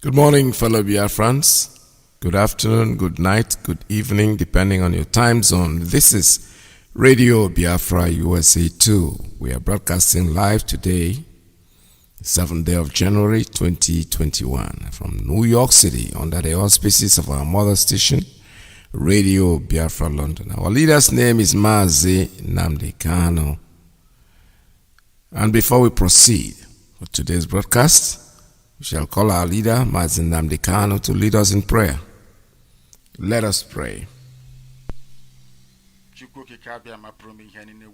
Good morning, fellow Biafrans. Good afternoon, good night, good evening, depending on your time zone. This is Radio Biafra USA 2. We are broadcasting live today, 7th day of January 2021, from New York City, under the auspices of our mother station, Radio Biafra London. Our leader's name is Mazi Namdekano. And before we proceed with today's broadcast, we shall call our leader, Mazi Namdekano, to lead us in prayer. Let us pray.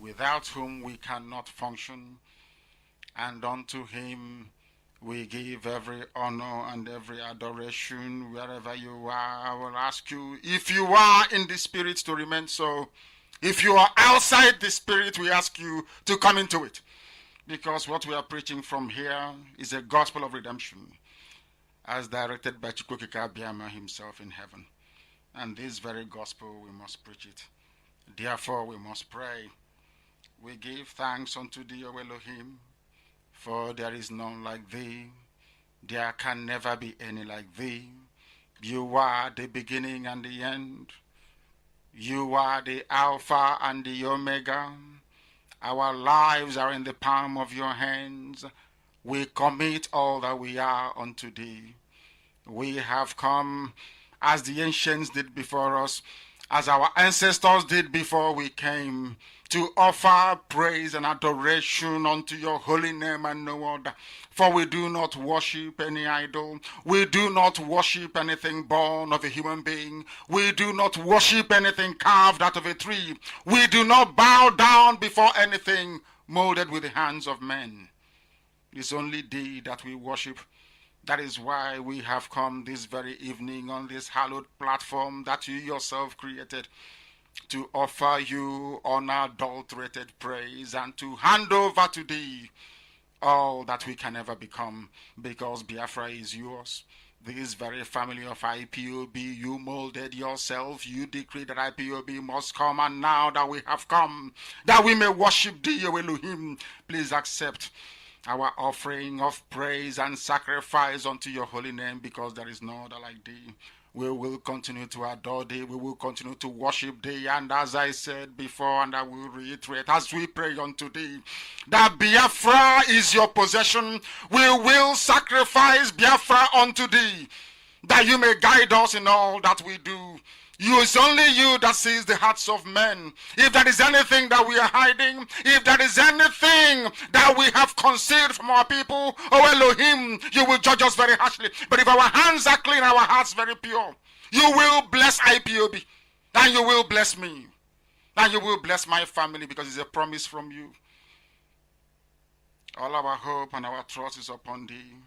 Without whom we cannot function, and unto him we give every honor and every adoration. Wherever you are, I will ask you, if you are in the spirit, to remain so. If you are outside the spirit, we ask you to come into it. Because what we are preaching from here is a gospel of redemption, as directed by Biafra himself in heaven. And this very gospel, we must preach it. Therefore, we must pray. We give thanks unto thee, O Elohim, for there is none like thee. There can never be any like thee. You are the beginning and the end. You are the Alpha and the Omega. Our lives are in the palm of your hands. We commit all that we are unto thee. We have come as the ancients did before us, as our ancestors did before we came, to offer praise and adoration unto your holy name and no other. For we do not worship any idol. We do not worship anything born of a human being. We do not worship anything carved out of a tree. We do not bow down before anything molded with the hands of men. It's only thee that we worship. That is why we have come this very evening on this hallowed platform that you yourself created, to offer you unadulterated praise and to hand over to thee all that we can ever become, because Biafra is yours. This very family of IPOB, you molded yourself. You decreed that IPOB must come, and now that we have come, that we may worship thee, O Elohim, please accept our offering of praise and sacrifice unto your holy name, because there is no other like thee. We will continue to adore thee. We will continue to worship thee. And as I said before, and I will reiterate, as we pray unto thee, that Biafra is your possession, we will sacrifice Biafra unto thee, that you may guide us in all that we do. It's only you that sees the hearts of men. If there is anything that we are hiding, if there is anything that we have concealed from our people, oh Elohim, you will judge us very harshly. But if our hands are clean, our hearts very pure, you will bless IPOB, and you will bless me, and you will bless my family, because it's a promise from you. All our hope and our trust is upon thee.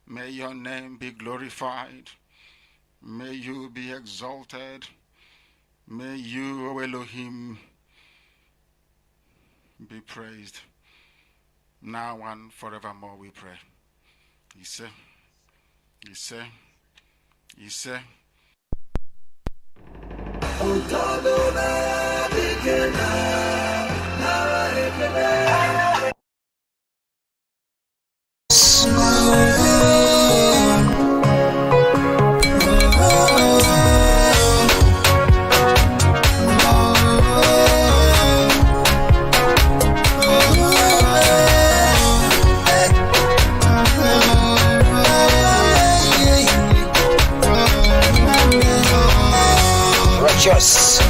May your name be glorified. May you be exalted. May you, O Elohim, be praised. Now and forevermore we pray. Iyke, Iyke, Iyke. Just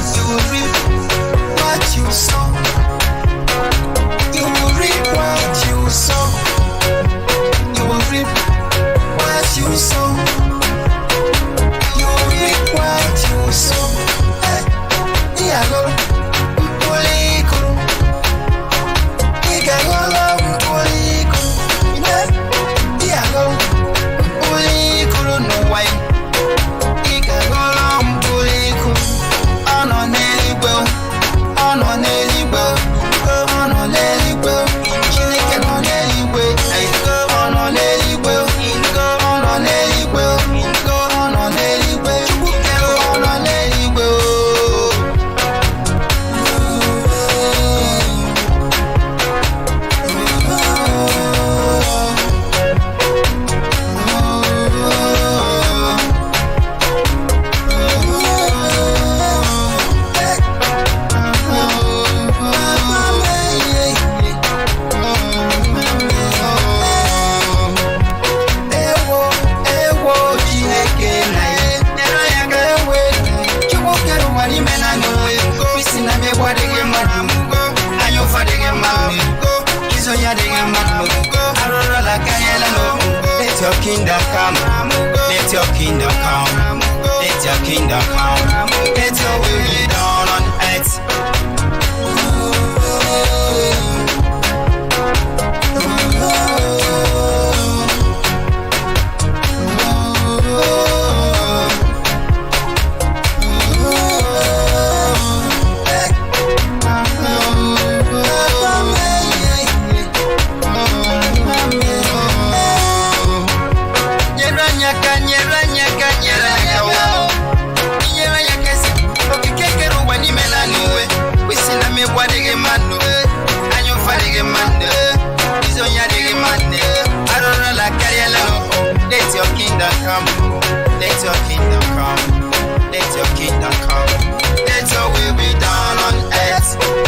Let your kingdom come. Let your kingdom come. Let your kingdom come. Let your will be done on earth. Let your kingdom come. Let your kingdom come. Let your kingdom come. Let your will be done on earth.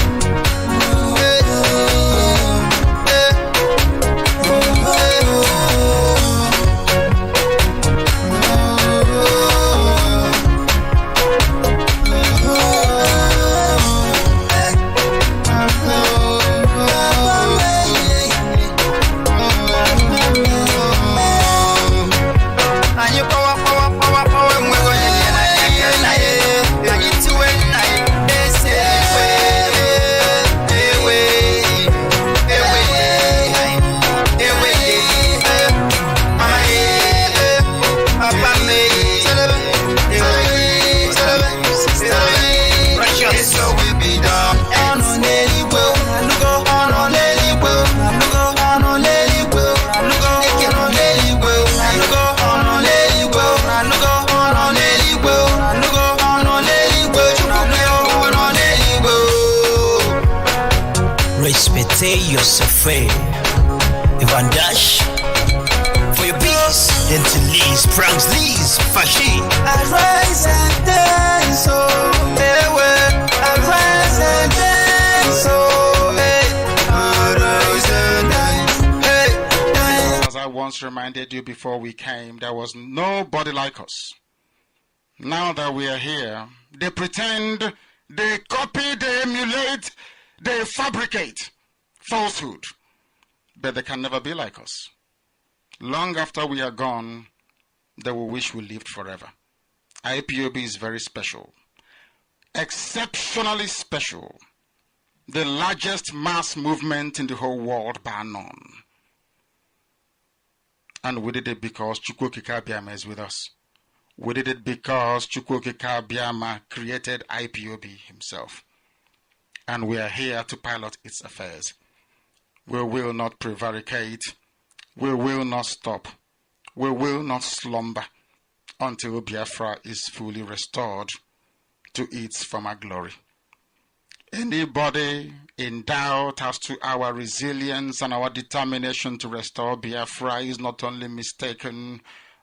Respectez yourself, Ivan Dash for your peace. Until Lee's, Franks Lee's, Fashi. Arise and dance, oh, arise and dance, oh, arise and dance. As I once reminded you before we came, there was nobody like us. Now that we are here, they pretend, they copy, they emulate, they fabricate falsehood, but they can never be like us. Long after we are gone, they will wish we lived forever. IPOB is very special, exceptionally special, the largest mass movement in the whole world bar none. And we did it because Chukwokika Abiyama is with us. We did it because Chukwokika Abiyama created IPOB himself. And we are here to pilot its affairs. We will not prevaricate. We will not stop. We will not slumber until Biafra is fully restored to its former glory. Anybody in doubt as to our resilience and our determination to restore Biafra is not only mistaken,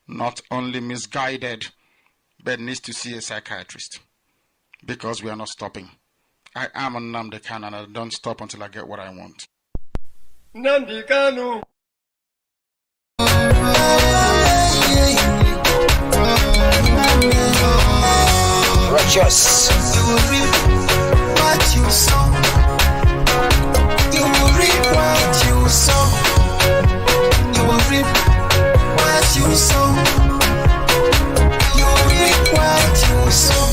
not only misguided, but needs to see a psychiatrist. Because we are not stopping. I am Nnamdi Kanu and I don't stop until I get what I want. Nnamdi Kanu. Righteous. You will reap what you sow. You will reap what you sow. You will reap what you sow. You will reap what you sow.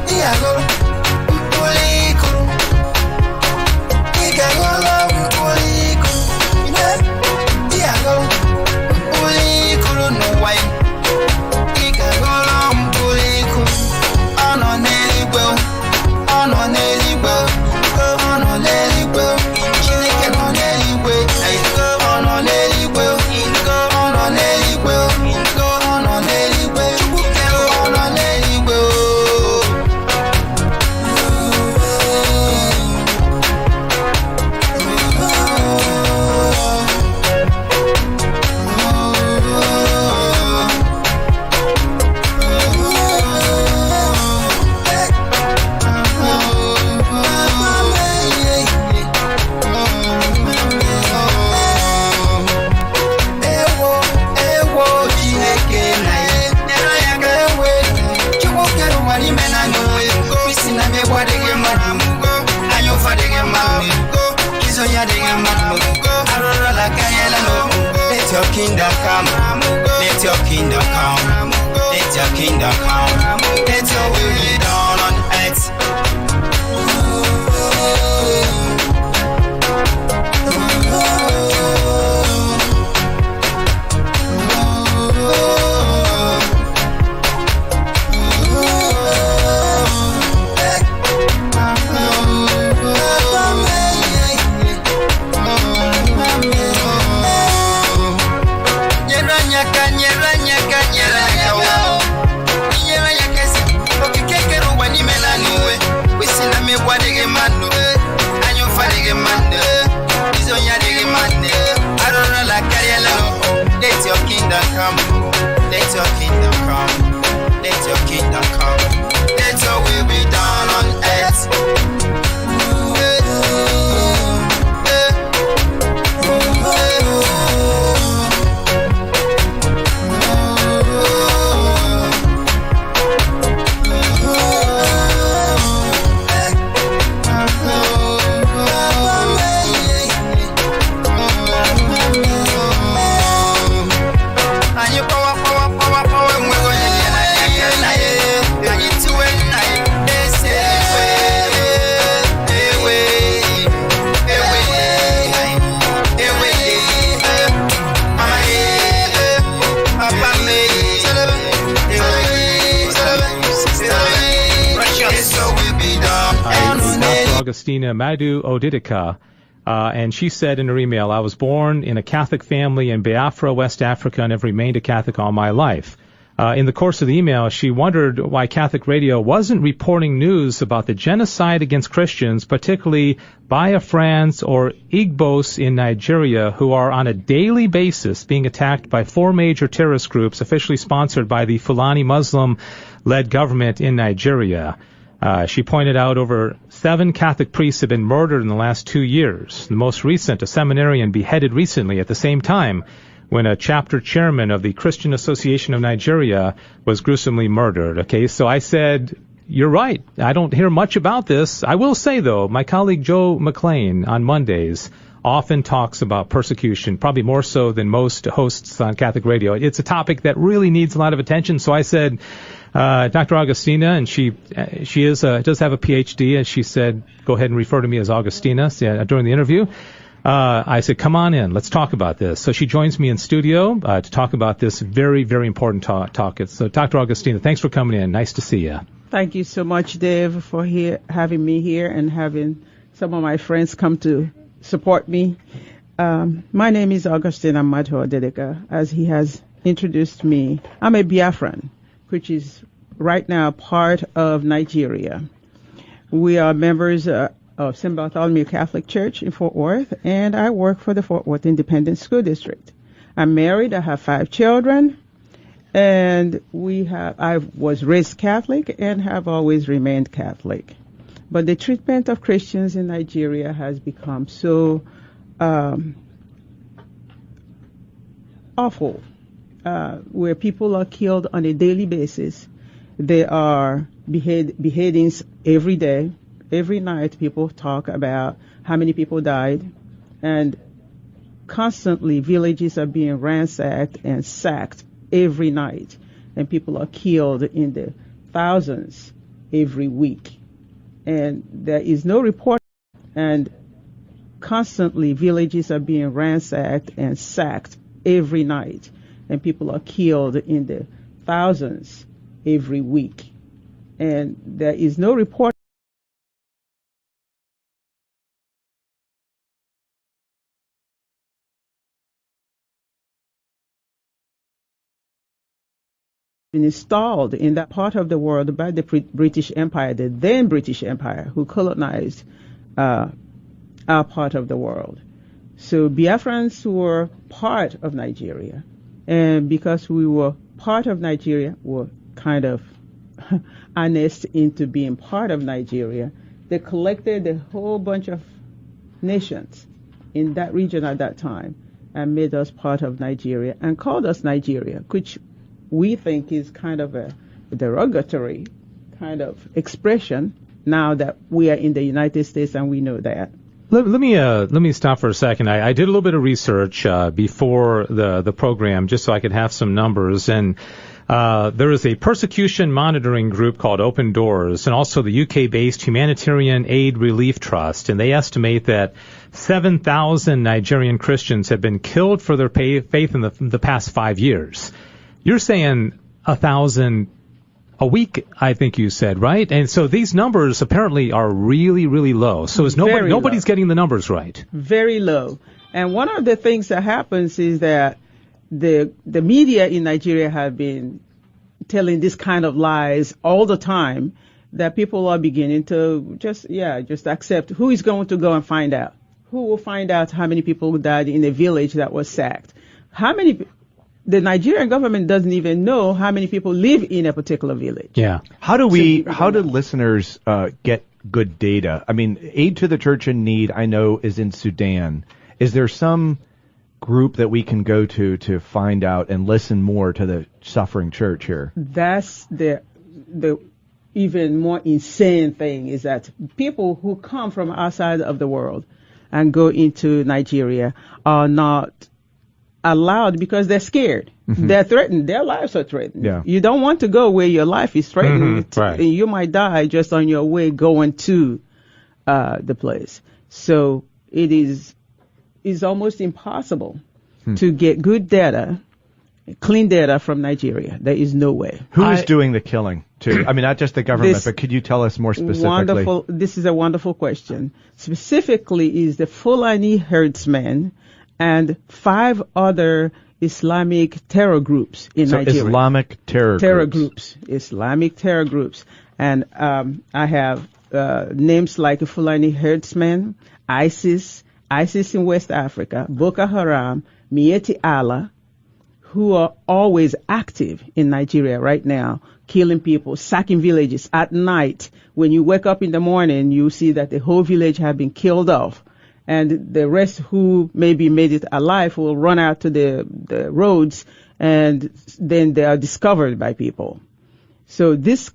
Yeah, Lord. On your kingdom come. Let your kingdom come. Let your kingdom come. Let your will be done on earth. Let your kingdom come. Let your kingdom come. Let your kingdom come. Let your will be done on earth. Augustina Madu Odidika, and she said in her email, I was born in a Catholic family in Biafra, West Africa, and have remained a Catholic all my life. In the course of the email, she wondered why Catholic radio wasn't reporting news about the genocide against Christians, particularly Biafrans or Igbos in Nigeria, who are on a daily basis being attacked by 4 major terrorist groups officially sponsored by the Fulani Muslim-led government in Nigeria. She pointed out over 7 Catholic priests have been murdered in the last 2 years. The most recent, a seminarian beheaded recently at the same time when a chapter chairman of the Christian Association of Nigeria was gruesomely murdered. Okay, so I said, you're right. I don't hear much about this. I will say, though, my colleague Joe McLean on Mondays often talks about persecution, probably more so than most hosts on Catholic radio. It's a topic that really needs a lot of attention. So I said, Dr. Augustina, and she does have a PhD, and she said, go ahead and refer to me as Augustina during the interview. I said, come on in, let's talk about this. So she joins me in studio to talk about this very, very important topic. So Dr. Augustina, thanks for coming in. Nice to see you. Thank you so much, Dave, for having me here and having some of my friends come to support me. My name is Augustina Madu Odidika. As he has introduced me, I'm a Biafran, which is right now part of Nigeria. We are members of St. Bartholomew Catholic Church in Fort Worth, and I work for the Fort Worth Independent School District. I'm married, I have 5 children, and I was raised Catholic and have always remained Catholic. But the treatment of Christians in Nigeria has become so awful, where people are killed on a daily basis. There are beheadings every day. Every night people talk about how many people died, and constantly villages are being ransacked and sacked every night, and people are killed in the thousands every week. And there is no report, and constantly villages are being ransacked and sacked every night, and people are killed in the thousands every week. And there is no report. Been installed in that part of the world by the British Empire, the then British Empire, who colonized our part of the world. So Biafrans were part of Nigeria, and because we were part of Nigeria, were kind of annexed into being part of Nigeria, they collected a whole bunch of nations in that region at that time and made us part of Nigeria and called us Nigeria, which we think is kind of a derogatory kind of expression now that we are in the United States and we know that. Let me stop for a second. I did a little bit of research before the program just so I could have some numbers, and there is a persecution monitoring group called Open Doors, and also the UK-based Humanitarian Aid Relief Trust, and they estimate that 7,000 Nigerian Christians have been killed for their faith in the past 5 years. You're saying 1,000 a week, I think you said, right? And so these numbers apparently are really, really low. So is nobody's getting the numbers right. Very low. And one of the things that happens is that the media in Nigeria have been telling this kind of lies all the time, that people are beginning to just accept. Who is going to go and find out? Who will find out how many people died in a village that was sacked? The Nigerian government doesn't even know how many people live in a particular village. Yeah. How do listeners get good data? I mean, Aid to the Church in Need, I know, is in Sudan. Is there some group that we can go to find out and listen more to the suffering church here? That's the even more insane thing, is that people who come from outside of the world and go into Nigeria are not allowed because they're scared. Mm-hmm. They're threatened. Their lives are threatened. Yeah. You don't want to go where your life is threatened. Mm-hmm. Right. You might die just on your way going to the place. So it is almost impossible to get good data, clean data from Nigeria. There is no way. Who is doing the killing, too? I mean, not just the government, but could you tell us more specifically? This is a wonderful question. Specifically is the Fulani herdsmen and 5 other Islamic terror groups in Nigeria. Islamic terror groups. Islamic terror groups. And I have names like Fulani herdsmen, ISIS in West Africa, Boko Haram, Mieti Allah, who are always active in Nigeria right now, killing people, sacking villages at night. When you wake up in the morning, you see that the whole village have been killed off. And the rest who maybe made it alive will run out to the roads, and then they are discovered by people. So this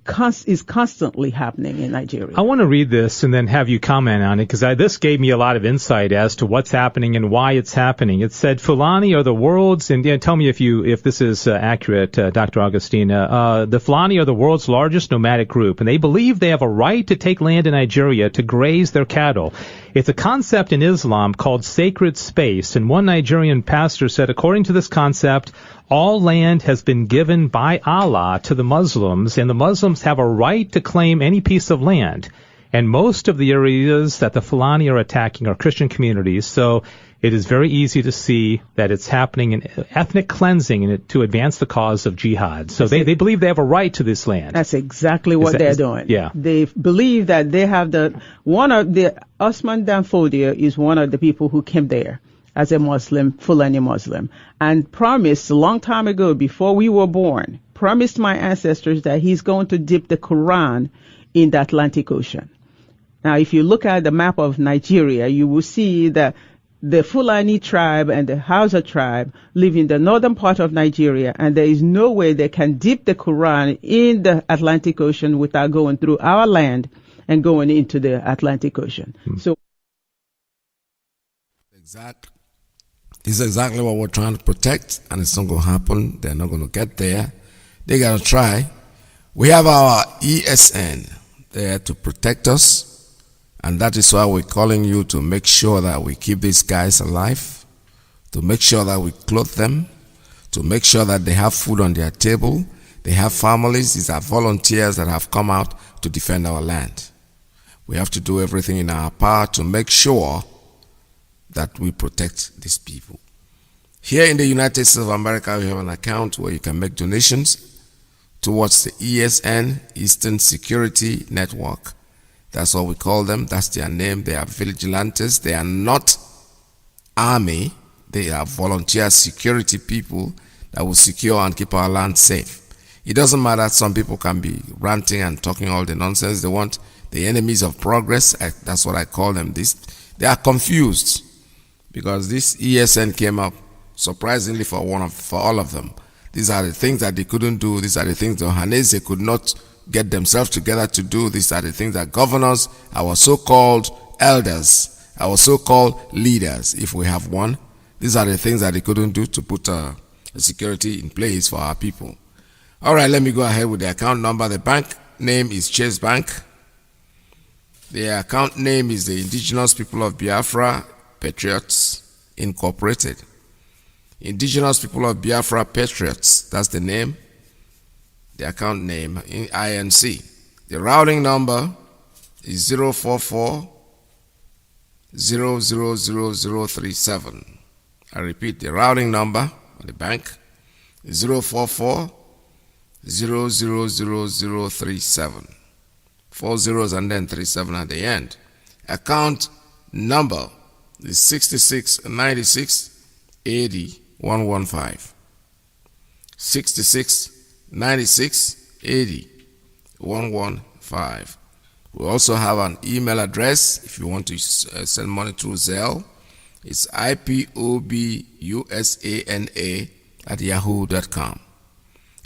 is constantly happening in Nigeria. I want to read this and then have you comment on it, because this gave me a lot of insight as to what's happening and why it's happening. It said Fulani are the world's, and tell me if this is accurate, Dr. Augustina. The Fulani are the world's largest nomadic group, and they believe they have a right to take land in Nigeria to graze their cattle. It's a concept in Islam called sacred space, and one Nigerian pastor said, according to this concept, all land has been given by Allah to the Muslims, and the Muslims have a right to claim any piece of land. And most of the areas that the Fulani are attacking are Christian communities, so it is very easy to see that it's happening in ethnic cleansing to advance the cause of jihad. So they believe they have a right to this land. That's exactly what they're doing. Yeah. They believe that they have Osman Danfodio is one of the people who came there as a Muslim, Fulani Muslim, and promised a long time ago, before we were born, promised my ancestors that he's going to dip the Quran in the Atlantic Ocean. Now, if you look at the map of Nigeria, you will see that the Fulani tribe and the Hausa tribe live in the northern part of Nigeria, and there is no way they can dip the Quran in the Atlantic Ocean without going through our land and going into the Atlantic Ocean. So, this is exactly what we're trying to protect, and it's not going to happen. They're not going to get there. They got to try. We have our ESN there to protect us, and that is why we're calling you to make sure that we keep these guys alive, to make sure that we clothe them, to make sure that they have food on their table, they have families. These are volunteers that have come out to defend our land. We have to do everything in our power to make sure that we protect these people. Here in the United States of America, we have an account where you can make donations towards the ESN, Eastern Security Network. That's what we call them. That's their name. They are vigilantes. They are not army. They are volunteer security people that will secure and keep our land safe. It doesn't matter. Some people can be ranting and talking all the nonsense they want. The enemies of progress, that's what I call them. They are confused, because this ESN came up surprisingly for all of them. These are the things that they couldn't do. These are the things the Ohanese could not get themselves together to do. These are the things that governors, our so-called elders, our so-called leaders, if we have one. These are the things that they couldn't do to put security in place for our people. All right, let me go ahead with the account number. The bank name is Chase Bank. The account name is the Indigenous People of Biafra Patriots Incorporated. Indigenous People of Biafra Patriots, that's the name. The account name, INC. The routing number is 044 000037. I repeat, the routing number of the bank is 044 000037. 4 zeros and then 37 at the end. Account number is 6696 80 115. 6696 80 115. We also have an email address if you want to send money through Zelle. It's ipobusana@yahoo.com.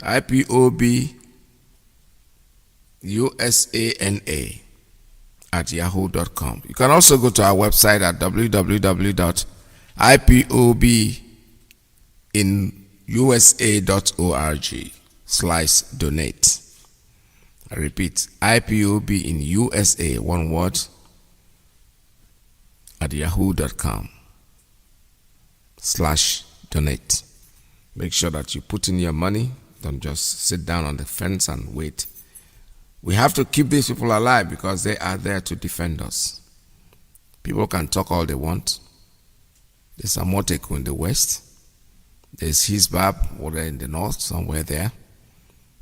ipobusana@yahoo.com. You can also go to our website at www.ipobinusa.org/donate. I repeat, IPOB in USA, one word, at yahoo.com/donate. Make sure that you put in your money. Don't just sit down on the fence and wait. We have to keep these people alive because they are there to defend us. People can talk all they want. There's Amoteku in the west. There's Hisbab over in the north, somewhere there.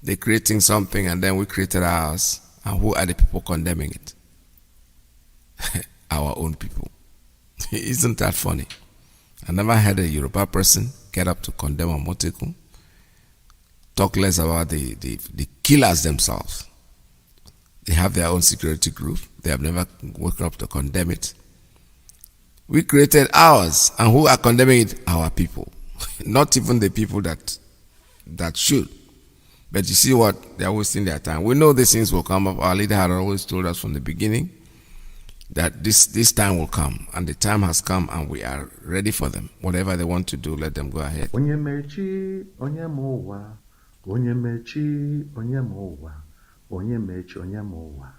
They're creating something and then we created ours. And who are the people condemning it? Our own people. Isn't that funny? I never heard a Yoruba person get up to condemn Amoteku. Talk less about the killers themselves. They have their own security group. They have never woken up to condemn it. We created ours, and who are condemning it? Our people. Not even the people that should. But you see what? They're wasting their time. We know these things will come up. Our leader had always told us from the beginning that this time will come, and the time has come, and we are ready for them. Whatever they want to do, let them go ahead. Onye mechi, onye mowa. Onye mechi, onye mowa. Onye mechi, onye mowa.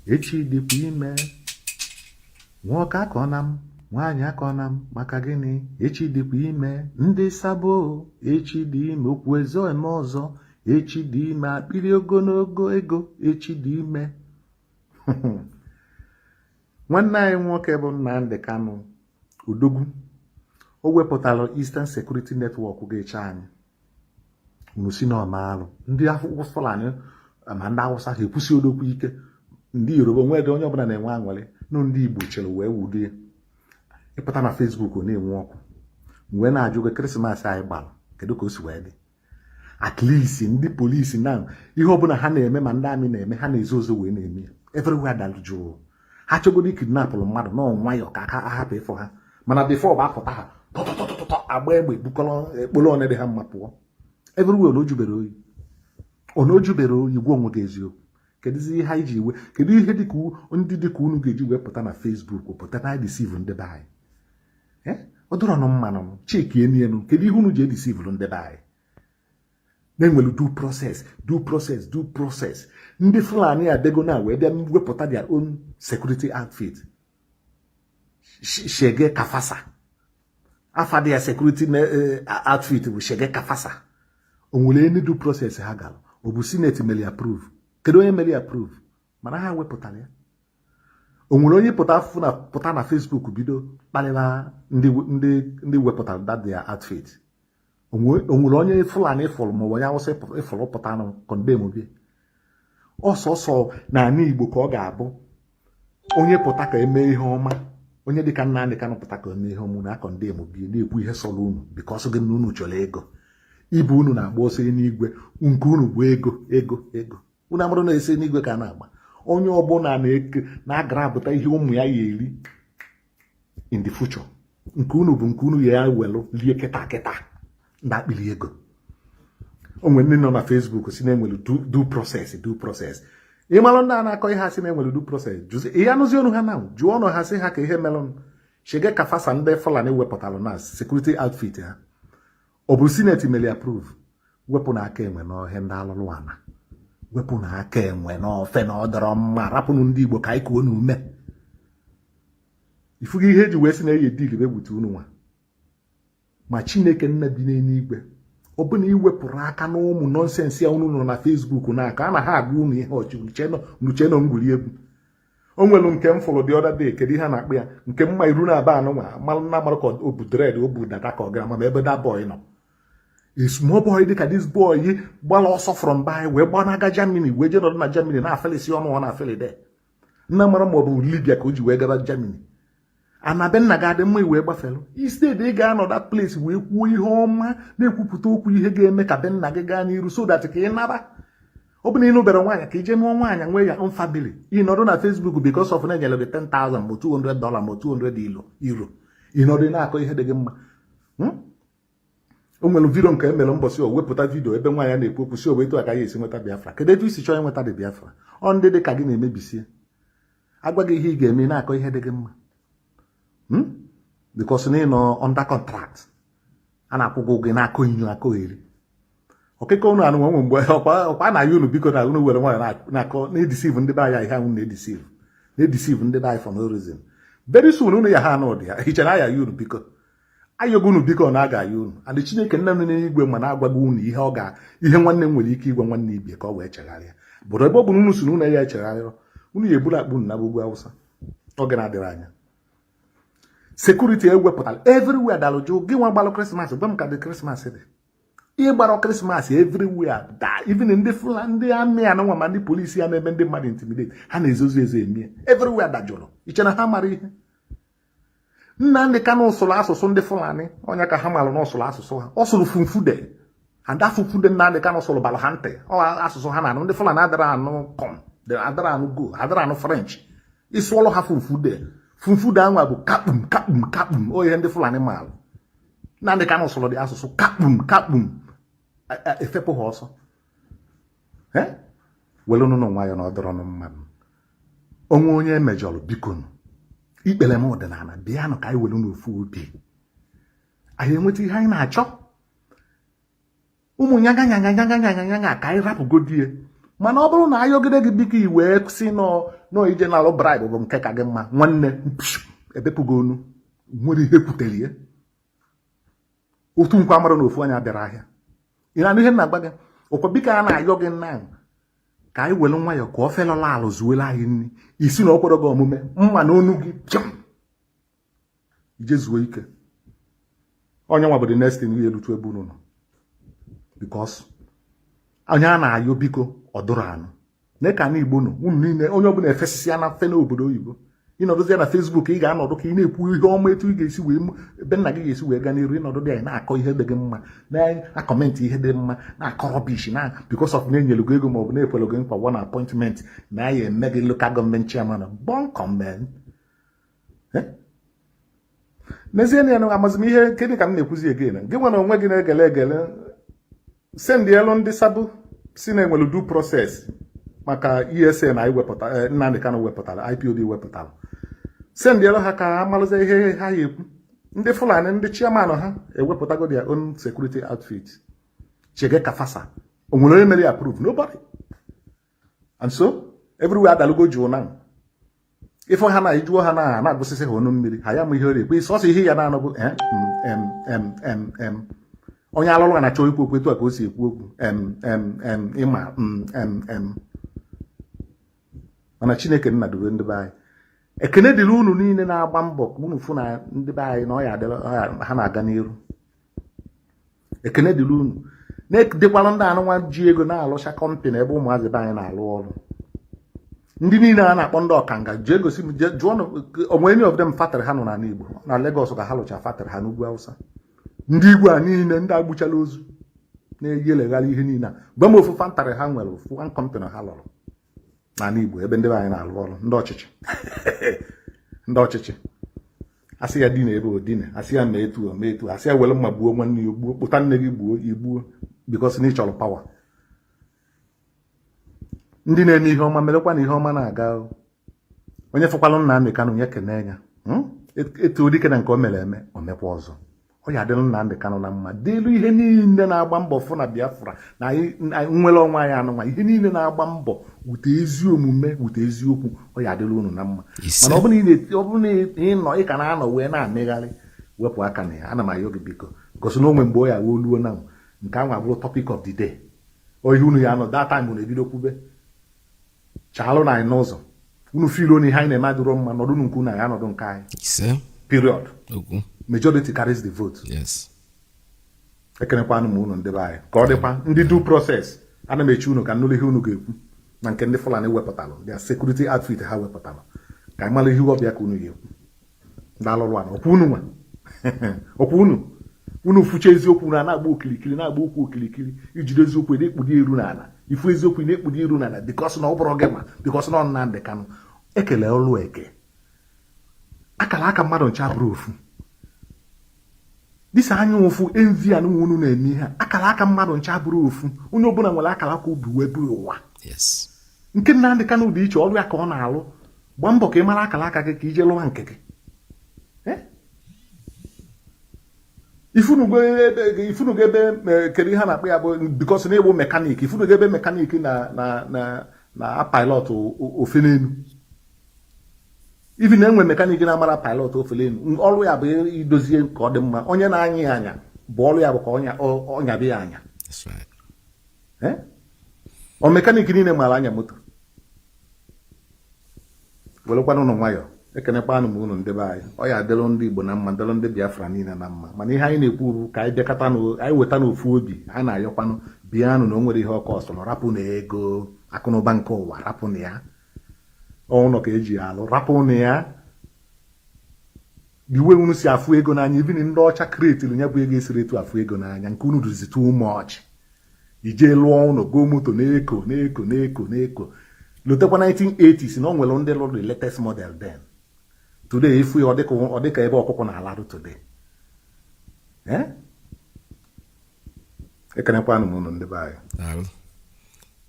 Echi dịkwa ime. Nwoke akọna m, nwaanyị akọna m, maka gịnị? Echi dịkwa ime. Ndị sabo, echi dị ime. Okwu ezo eme ọzọ. Echi dị ime. Akpịrị ogologo ego. Echi dị ime. Nwanne anyị nwoke bụ Nnamdi Kanu Odogwu. O wepụtara Eastern Security Network ga-eche anyị. Unu si na ọmaalụ. Ndị afọ Fulani ma ndị Hausa ha ekwusi Odogwu ike. Ndị Yoruba nwere onye ọbụla na-enwe aṅụrị. No ndị Igbo chere wee wudie. Ịpụta na Facebook na-enwe ọkụ. Mgbe na-ajụ gị Krismas anyị gbara. Kedu ka o si wee dị? At least ndị polisi na ihe ọbụla ha na-eme ma ndị amị na-eme ha na-ezo ozo wee na-eme. Everywhere dalụ jụụ. Ha chọgodi kidnapụrụ mmadụ n'ọnwayọ ka aka ahapụ ịfụ ha. Mana before ba apụta ha. Agba egbe bukọrọ ekpolo one dị ha mma pụọ. Everywhere n'ojubere oyi. Onojubere oyi gwa onwe gị eziokwu. Kedụzi ihe anyị ji iwe? Kedu ihe dịka ndị dịka unu ga-eji wepụta na Facebook pụta na deceive ndị be anyị? Ọ dọrọ nụ mmanụ cheki enienu. Kedu ihe unu ji edeceive ndị be anyị? Na-enwelu due process. Ndị Fulani adego na wee bịa wepụta their own security outfit. Shege Kafasa. Afa their security outfit bụ Shege Kafasa. Onwere any due process ha gara. Ọ bụ Senate meli approve. Kedu onye meli approve? Mana ha wepụtara ya. Onwere onye pụta na Facebook bido kpalịla ndị wepụtara that their outfit. Onwere onye Fulani fọrọ ma onye Hausa ịfọrọ pụta na condemn obi. Ọsọsọ na anyị Igbo ka ọ ga-abụ onye pụta ka eme ihe ọma, onye dịka Nnamdi Kanu pụta ka eme ihe ọma na condemn obi na-ekwu ihe sọrọ unu because gị na unu chọrọ ego. Ibu unu na-agba ọsọ n'igwe nke unu bụ ego. Unu amụrụ na-ese n'igwe ka na-agba. Onye ọbụla na-agara abụta ihe ụmụ ya eri in the future. Nke unu bụ nke unu ya welu lie kịta na akpịrị ego. Onwe ndị nọ na Facebook si na enwere due process. ịmalụ ndị a na-akọ ihe asị na-enwere due process ihe anụzi ọnụ ha na jụọ ọnụ ha sị ha ka ihe melụ shege ka fasa ndị Fulani wepụtalụ na security outfit ha ọ bụ sineti meli approve wepụ na aka enwe n'ọhịa ndị alụlụ ana wepụ na aka enwe n'ofe na ọ dọrọ mma rapụnụ ndị Igbo ka anyị kuo n'ume ifugo ihe eji wee sị na-eyi dil begbute unu nwa ma Chineke nna bi n'eluigwe ọ bụ na iwepụrụ aka n'ụmụ nọnsensị ya unu nọ na Facebook na-aka a na ha agwa unu ihe ọchị nuche nọ ngwuri egwu o nwere nke m fụrụ dị ọda dị kedu ihe na-akpụ ya nke mma iru na aba anụ nwa malụ na amarụ ka o bu dred o bu data ka ọ gara ma ebe da boy nọ small boy dịka this boy gbala ọsọ from by wee gbanaga Germany wee je nọdụ na Germany na-afelisi ọnụ ọ na-afeli de nna mara ma ọ bụ Libya ka o ji wee gaba Germany anabe nna ga adị mma iwee gbafelu instead ị ga-anọ that place wee kwuo ihe ọma na-ekwupụta okwu ihe ga-eme ka be nna gị gaa n'iru so that ka ị naba ọ bụ na ị nụbere nwaanyị ka ije nụọ nwaanyị nwee ya family ị nọdụ na Facebook because of na-enyere gị $10,000 ma $200 ma $200 euro ị nọdụ na-akọ ihe dị gị mma o nwere vidio nke emere mbọsị o wepụta vidio ebe nwaanyị na-ekwu okwu si o wetu aka ya esi nweta Biafra kedu etu isi chọọ ịnweta dị Biafra ọ ndị dị ka gị na-emebisie agwa gị ihe ị ga-eme na-akọ ihe dị gị mma because na ị nọ under contract a na-akwụgwọ gị na-akọ inyo akọ eri okeke unu anụ nwe mgbe ọkwa na-ayị unu biko na unu were nwaanyị na-akọ na-edisive ndị be anya ihe ahụ na-edisive ndị be anyị for no reason very soon unu ya ha anụ ụdị ya hichere aya ya unu biko ayọgo unu biko na aga ya unu adị Chineke nna m n'eluigwe ma na-agwago unu ihe nwanne m nwere ike igwe nwanne ibie ka ọ wee chegharịa bụrụ ebe ọ bụ unu si na unu ya echegharịrị unu ya eburu akpụ na ugwu Awụsa oge na-adịrị anya sekuriti ewepụtara everywhere dalụjụ gị nwa gbalụ Krismas gbe m ka dị Krismas dị ịgbara Krismas everywhere da even ndị Fulani ndị amị ya na nwa ma ndị polisi ya na-eme ndị mmadụ intimidate ha na-ezozu ezo eme everywhere dajụrụ iche na ha mara ihe Nnamdi Kanu ụsụrụ asụsụ ndị Fulani onye ka ha malụ n'ụsụrụ asụsụ ha ọ sụrụ funfude ada funfude Nnamdi Kanu sụrụ balụ ha ntị asụsụ ha na-anụ ndị Fulani adara anụ kom adara anụ go adara anụ French ịsụọlụ ha funfude anwa bụ kakpum ohe ndị Fulani malụ Nnamdi Kanu sụrụ dị asụsụ kakpum efepụ ha ọsọ were nụnụ nwayọ na ọdọrọ nụ mmadụ onwe onye emejọrọ bikonu ikpere m ọdịnala bịanụ ka anyị were n'ofu obi anyị enweta ihe anyị na-achọ ụmụ nyaganyaganyaganyaganya ka anyị rapụgodie mana ọ bụrụ na anyị ogide gị biko i wee si nọ ije na-alụ bribe bụ nke ka gị mma nwanne ebepụgo onu nwere ihe kwutere ya otu nkwa mara na ofu anya bịara ahịa ị na-anụ ihe na-agba gị ụkwa biko a na-ayọ gị nna ka anyị were nwayọ ka ọ felọla alụ zuola anyị nri isi na ọkwọrọ gị omume mma na onu gị pịam ije zuo ike onye nwa bụrụ nestin ihe elutu ebe unu nọ bikos onye a na-ayọ biko ọdụrụ anụ na ka na Igbo nọ unu niile onye ọbụla efesisi ya na fe n'obodo oyibo ịnọdụzi ya na Facebook ị ga-anọdụ ka ị na-ekwu ihe ọma etu ị ga-esi wee ebe nna gị ga-esi wee gaa n'iru ịnọdụ dị anyị na-akọ ihe dị gị mma na-akọmentị ihe dị mma na-akọ rọbish na because of na-enyelu gị ego ma ọ bụ na-ekwelu gị nkwa one appointment na ya eme gị local gọọmenti chairman bọnkọmen n'ezie na ya amazim ihe kedụ ka m na-ekwuzi again gị nwere onwe gị na-egele egele sendị elu ndị sabụ si na-enwelu due process maka ESN na iwepụta Nnamdi Kanu wepụtara IPOB wepụtara sendịelu ha ka ha malụzie ihe ha ya ekwu ndị Fulani ndị chairman ha ewepụtago their own security outfit chege kafasa o nwere onye mere approve nobody and so everywhere adalugo jụụ na ifo ha na ijuo ha na-agụsịsị ha ọnụ mmiri ha ya ma ihe ọrịa ekwe sọsọ ihe ya na-anọ bụ onye alụlụ na-achọ ikwu okwu etu a ka o si ekwu okwu ịma mana Chineke nna dube ndị be anyị ekene dịrị unu niile na-agba mbọ ka unu fụ na ndị be anyị na ha na-aga n'iru ekene dịrị unu na-edekwala ndị anụnwa ji ego na-alụcha kọmpani ebe ụmụazị be anyị na-alụ ọrụ ndị niile a na-akpọ ndị ọkanga jee gosi m jụọ onwe any of them factory ha nọ n'ala Igbo na Lagos ka ha lụcha factory ha n'ugwu Awụsa ndị Igbo a niile ndị agbuchala ozu na-eyi elegharị ihe niile a gba m ofu factory ha nwere ofu one company ha lụrụ n'ala Igbo ebe ndị be anyị na-alụ ọrụ ndị ọchịchị asị ya dina ebe odine asị ya mee etu asị ya were mma gbuo nwanne ya gbuo kpụta nne gị gbuo igbuo because na ị chọrọ pawa ndị na-eme ihe ọma merekwa na ihe ọma na-aga. Onye fụkwalụ Nnamdị Kanụ nye kene ya etu dike na nke o mere eme o mekwa ọzọ. Ọ ya dịlụ Nnamdị Kanụ na mma dịlụ ihe niile na-agba mbọ fụ na Biafra na nwere onwe anyị anụnwa ihe niile na-agba mbọ wute ezi omume wute eziokwu. Ọ ya dịlụ unu na mma mana ọ bụrụ na ịnọ ị ka na-anọ wee na-amịgharị wepụ aka na ya. Ana m ayọ gị biko gosi na onwe mgbe ọ ya wee oluo na nke ahụ abụrụ topic of the day. Ihe unu ya nọ that time unu ebido kwube chaalụ na anyị n'ụzọ unu feel only anyị na-eme adịrọ mma nọdụ nke unu anyị anọdụ nke anyị period. Majority carries the vote. Yes. Ekenekwanụ m unu ndị be anyị ka ọ dịkwa ndị due process. Ana m echi unu ka nnụlụ ihe unu ga-ekwu na nke ndị Fulani wepụtalụ their security outfit ha wepụtalụ ka anyị mara ihe ọbịa ka unu ga-ekwu. Ndị alụrụ anụ ọkwa unu nwa ọkwa unu fuche eziokwu na na-agba okilikili na-agba okwu okilikili ijide eziokwu na-ekpudi eru n'ala ifu eziokwu na-ekpudi eru n'ala because na ọ bụrụ gị ma because na Nnamdị Kanụ ekele ọlụ eke akara aka mmadụ ncha bụrụ ofu dịsa anya ụfụ envi anụ unu na-eme ihe akara aka mmadụ ncha bụrụ ofu onye ọbụla nwere akara aka obi wee bụrụ ụwa. Yes. Nke Nnamdị Kanụ dị iche ọrụ ya ka ọ na-alụ gbaa mbọ ka ị mara akara aka gị ka ije lụwa nke gị. Ifunugo ebe kedu ihe na-akpọ ya bụ because na egbo mekanik ifunugo ebe mekanik na pilot ofe n'elu even enwe mekanik na-amara pilot ofe n'elu ọrụ ya bụ idozie ka ọ dị mma. Onye na-anya ya anya bụ ọrụ ya bụ ka ọnya bụ ya anya. Ọ mekanik niile mara anya moto welekwanụ ụnụ nwayọ. Ekenekwanụ m unu ndị be anyị ọ ya adịlụ ndị Igbo na mma dịlụ ndị Biafra niile na mma mana ihe anyị na-ekwu bụ ka anyị bịakọta anyị weta n'ofu obi anyị na-ayọkwanụ bịanụ na o nwere ihe ọkọ ọsọrọ rapụ na ego akụnụba nke ụwa rapụ na ya ọnụ ka eji alụ rapụ na ya iwe unu si afụ ego n'anya even ndị ọcha kreetiri ya bụ ego esiri etu afụ ego n'anya nke unu duzi too much ije lụọ ụlọ goo moto na-eko lotekwa 1980s na o nwere ndị lụrụ the latest model then. Today, if we ọ dịka ebe ọkụkọ na-alarụ today. Ekenekwanụ m unu ndị be anyị.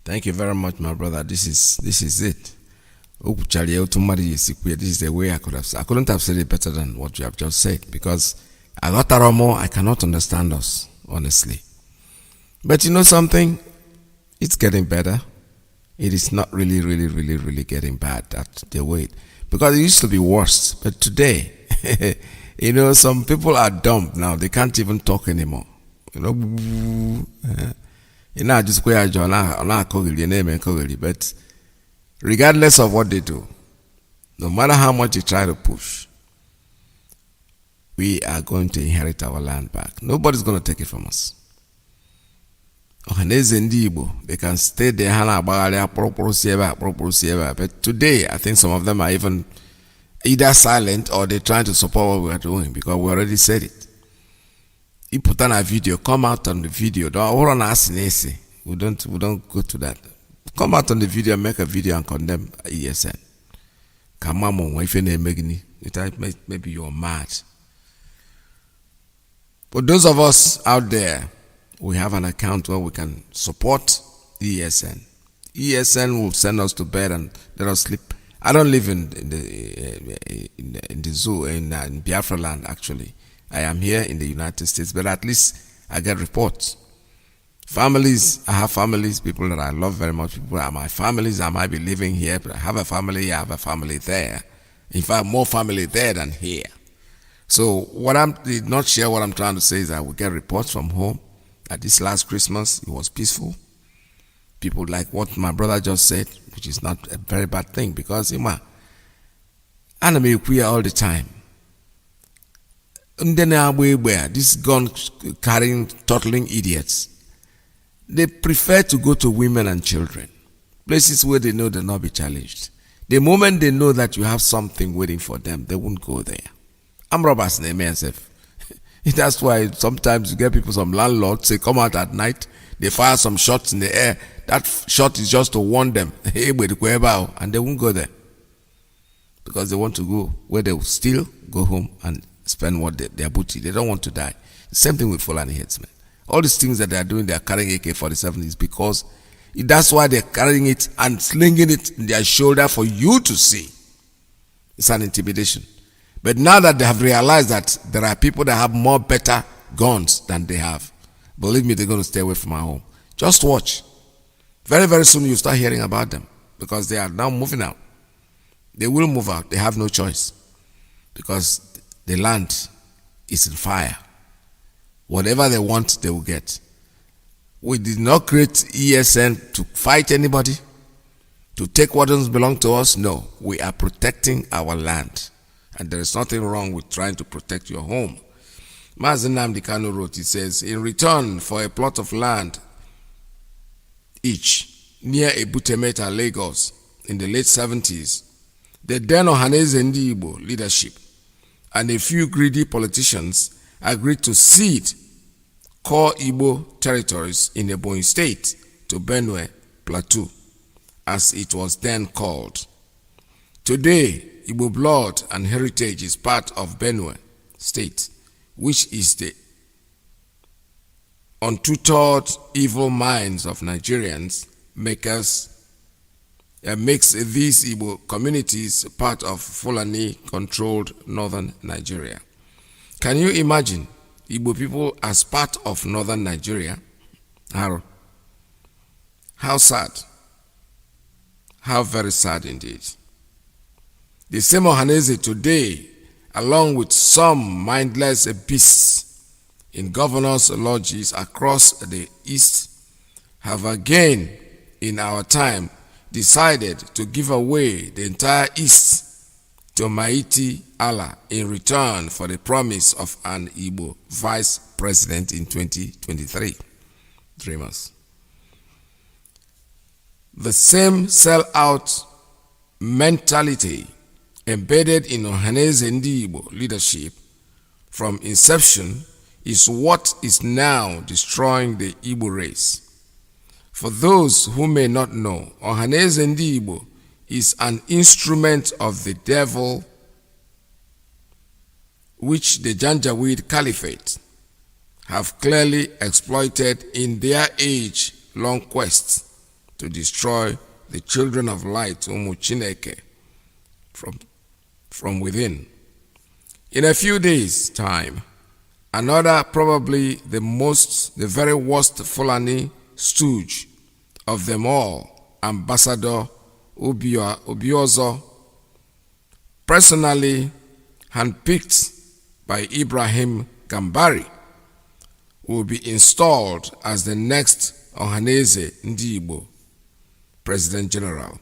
Thank you very much, my brother. This is it. This is the way I couldn't have said it better than what you have just said because I got Aromo, I cannot understand us, honestly. But you know something? It's getting better. It is not really getting bad at the way because it used to be worse. But today, you know, some people are dumb now. They can't even talk anymore. You know, just where but regardless of what they do, no matter how much you try to push, we are going to inherit our land back. Nobody's going to take it from us. They can stay there, but today I think some of them are even either silent or they're trying to support what we are doing because we already said it. You put on a video, come out on the video. We don't go to that. Come out on the video, make a video and condemn ESN. Come on, if you're maybe you're mad. But those of us out there, we have an account where we can support ESN. ESN will send us to bed and let us sleep. I don't live in the zoo in Biafra land. Actually, I am here in the United States, but at least I get reports. Families, I have families, people that I love very much. People are my families. I might be living here, but I have a family. I have a family there. In fact, more family there than here. So what I'm did not share. What I'm trying to say is that we get reports from home. At this last Christmas, it was peaceful. People like what my brother just said, which is not a very bad thing because enemy queer all the time. And then this gun carrying, toddling idiots, they prefer to go to women and children, places where they know they'll not be challenged. The moment they know that you have something waiting for them, they won't go there. I'm robbers name myself. That's why sometimes you get people, some landlords say, come out at night, they fire some shots in the air. That shot is just to warn them, hey, and they won't go there. Because they want to go where they will still go home and spend their booty. They don't want to die. The same thing with Fulani headsmen. All these things that they are doing, they are carrying AK-47 is because That's why they're carrying it and slinging it in their shoulder for you to see. It's an intimidation. But now that they have realized that there are people that have more better guns than they have, believe me, they're going to stay away from our home. Just watch. Very, very soon you start hearing about them because they are now moving out. They will move out. They have no choice because the land is in fire. Whatever they want, they will get. We did not create ESN to fight anybody, to take what doesn't belong to us. No, we are protecting our land. And there is nothing wrong with trying to protect your home. Mazi Nnamdi Kanu wrote, he says, in return for a plot of land each near Ebutemeta, Lagos, in the late 70s, the then Ohaneze Ndi Igbo leadership and a few greedy politicians agreed to cede core Igbo territories in Ebonyi State to Benue Plateau, as it was then called. Today, Igbo blood and heritage is part of Benue State, which is the untutored evil minds of Nigerians makes these Igbo communities part of Fulani-controlled northern Nigeria. Can you imagine Igbo people as part of northern Nigeria? How sad. How very sad indeed. The same Ohaneze today, along with some mindless beasts in governors' lodges across the east, have again, in our time, decided to give away the entire east to mighty Allah in return for the promise of an Igbo vice president in 2023. Dreamers. The same sell-out mentality embedded in Ohaneze Ndi Igbo leadership from inception is what is now destroying the Igbo race. For those who may not know, Ohaneze Ndi Igbo is an instrument of the devil which the Janjaweed Caliphate have clearly exploited in their age-long quest to destroy the children of light, Umu Chineke, from within. In a few days' time, another, probably the very worst Fulani stooge of them all, Ambassador Obiozo, personally handpicked by Ibrahim Gambari, will be installed as the next Ohaneze Ndi Igbo President General.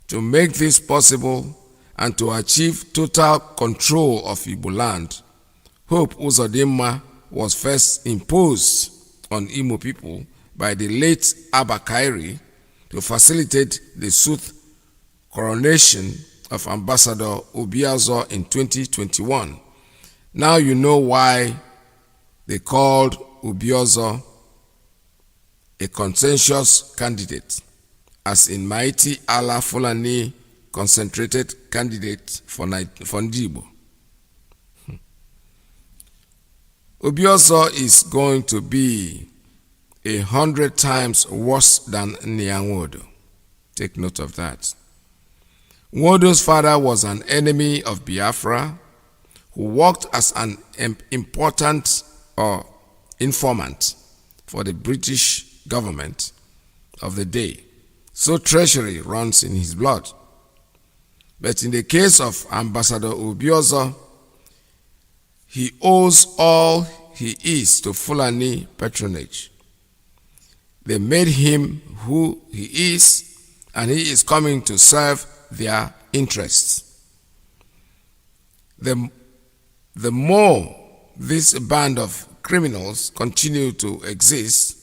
To make this possible and to achieve total control of Igbo land, Hope Uzodimma was first imposed on Imo people by the late Abba Kairi to facilitate the sooth coronation of Ambassador Obiazo in 2021. Now you know why they called Obiazo a consensus candidate, as in mighty Allah Fulani concentrated candidate for Ndibo. Obiazo is going to be 100 times worse than Nyanwodo. Take note of that. Nwodo's father was an enemy of Biafra who worked as an important informant for the British government of the day. So treachery runs in his blood. But in the case of Ambassador Obiazo, he owes all he is to Fulani patronage. They made him who he is, and he is coming to serve their interests. The more this band of criminals continue to exist,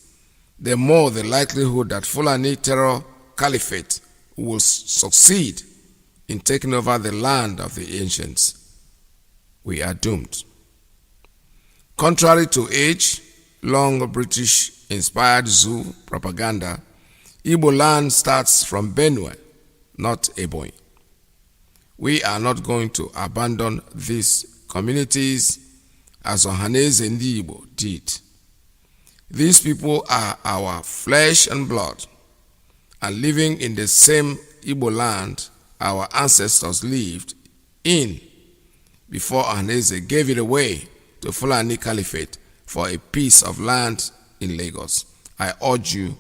the more the likelihood that Fulani terror caliphate will succeed in taking over the land of the ancients. We are doomed. Contrary to age-long British-inspired zoo propaganda, Igbo land starts from Benue, not Ebonyi. We are not going to abandon these communities as Ohaneze Ndi Igbo did. These people are our flesh and blood, and living in the same Igbo land our ancestors lived in before Ohaneze gave it away to Fulani Caliphate for a piece of land in Lagos. I urge you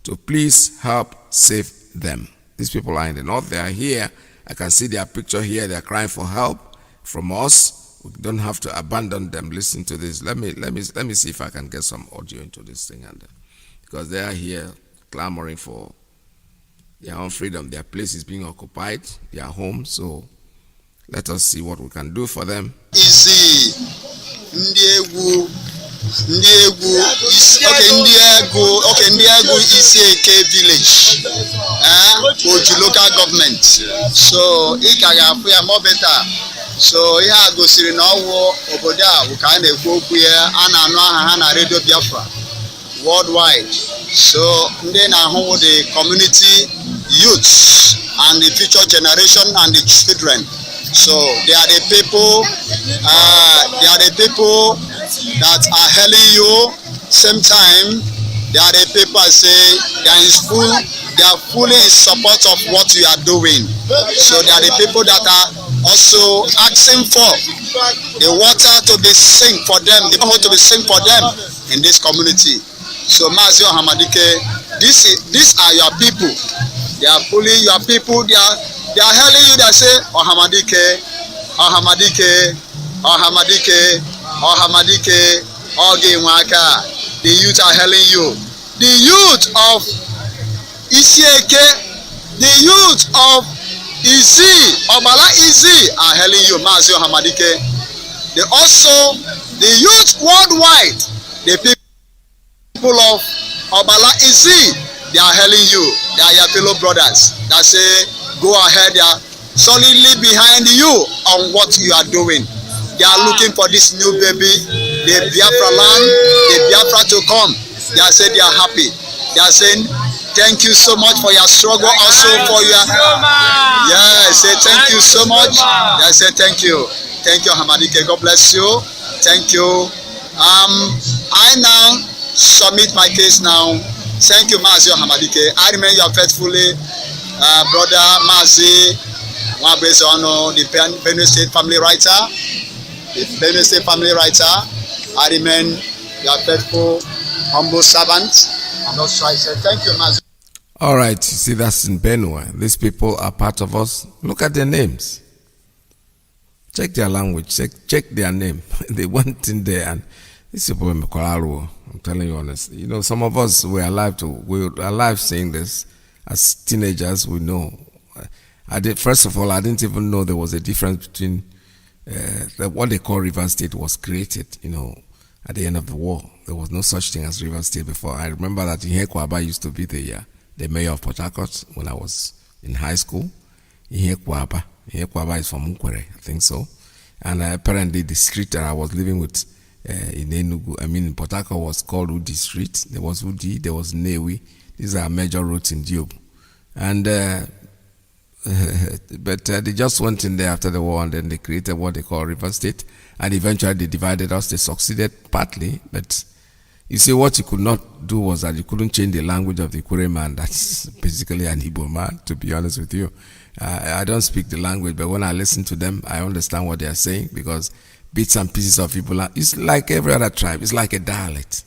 to please help save them. These people are in the north. They are here. I can see their picture here. They are crying for help from us. We don't have to abandon them. Listen to this. Let me see if I can get some audio into this thing, and because they are here clamoring for their own freedom. Their place is being occupied. Their home. So let us see what we can do for them. Isi Ndiegu Ndiegu is Iyke village, Oju local government. So Iyke we are more better. So here go siri na owo obodo a we ka na-ekwu okwu ya a na-anụ aha ha na radio Biafra worldwide. So ndị na-ahụ the community youths and the future generation and the children. So they are the people that are helping you. Same time, they are the people say they are fully in support of what you are doing. So they are the people that are also asking for the water to be sing for them, the water to be sing for them in this community. So Mazi Hamadike, these are your people. They are fully your people. They are helping you. They say, Ohamadike, Ogenwaka. The youth are helping you. The youth of Iyke, the youth of Obala Izi are helping you, Mazi Ohamadike. They also, the youth worldwide, the people of Obala Izi, they are helping you. They are your fellow brothers that say, go ahead, they are solidly behind you on what you are doing. They are looking for this new baby, the Biafra land, the Biafra to come. They are saying they are happy. They are saying, thank you so much for your struggle, also for your, say thank you so much. They say thank you. Thank you, Hamadike. God bless you. Thank you. I now submit my case now. Thank you, Mazi Hamadike. I remain your faithfully brother Mazi Wabezono, the Benue State family writer. The Benue State family writer. I remain your faithful, humble servant. And also I say thank you, Mazi. All right, you see that's in Benue. These people are part of us. Look at their names. Check their language. Check their name. They went in there, and these people in Mekolaro. I'm telling you honestly. You know, some of us were alive seeing this. As teenagers, we know. First of all, I didn't even know there was a difference between what they call River State was created, you know, at the end of the war. There was no such thing as River State before. I remember that Iyke used to be the mayor of Port Harcourt when I was in high school. Iyke is from Nkwere, I think so. And apparently the street that I was living with in Enugu, in Port Harcourt was called Udi Street. There was Udi, there was Newi. These are major roads in Diob. And but they just went in there after the war, and then they created what they call River State, and eventually they divided us. They succeeded partly, but you see, what you could not do was that you couldn't change the language of the Ikure man. That's basically an Igbo man, to be honest with you. I don't speak the language, but when I listen to them, I understand what they are saying, because bits and pieces of Igbo, it's like every other tribe. It's like a dialect.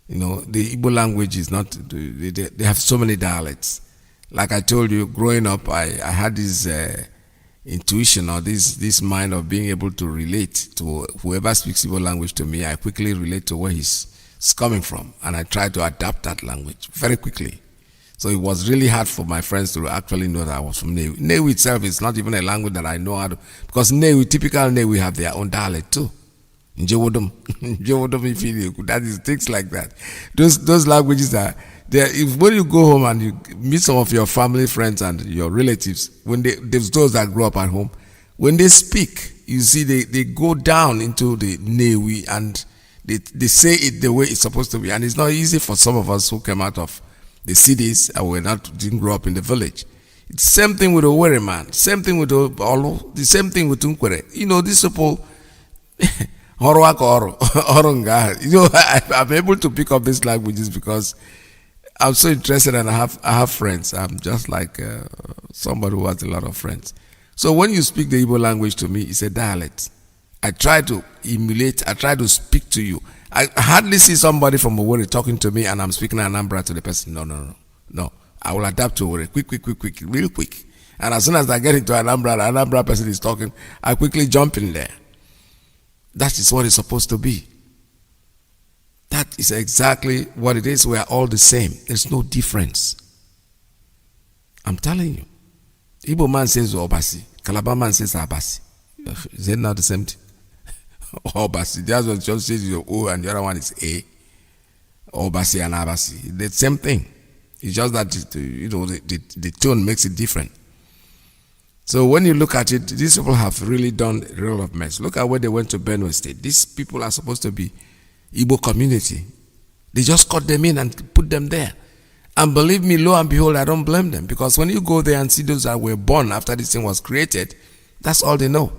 You know, the Igbo language is not, they have so many dialects. Like I told you, growing up, I had this intuition, or this mind of being able to relate to whoever speaks Igbo language to me. I quickly relate to where he's coming from, and I try to adapt that language very quickly. So it was really hard for my friends to actually know that I was from Newi. Newi itself is not even a language that I know how to, because typical Newi have their own dialect too. Njewodom, that is things like that. Those languages are there. When you go home and you meet some of your family, friends, and your relatives, when those that grow up at home, when they speak, you see they go down into the Newi, and they say it the way it's supposed to be. And it's not easy for some of us who came out of the cities and didn't grow up in the village. It's same thing with Owerri man, same thing with Olu, the same thing with Nkwere. You know, these people. You know, I'm able to pick up these languages because I'm so interested, and I have friends. I'm just like somebody who has a lot of friends. So when you speak the Igbo language to me, it's a dialect. I try to emulate. I try to speak to you. I hardly see somebody from Owerri talking to me, and I'm speaking Anambra to the person. No. I will adapt to Owerri quick, real quick. And as soon as I get into Anambra, the Anambra person is talking, I quickly jump in there. That is what it's supposed to be. That is exactly what it is. We are all the same. There's no difference. I'm telling you. Igbo man says Obasi. Calabar man says Abasi. Is it not the same thing? Obasi. The other one just says your O and the other one is A. Obasi and Abasi. The same thing. It's just that the tone makes it different. So when you look at it, these people have really done a lot of mess. Look at where they went to Benue State. These people are supposed to be Igbo community. They just cut them in and put them there. And believe me, lo and behold, I don't blame them. Because when you go there and see those that were born after this thing was created, that's all they know.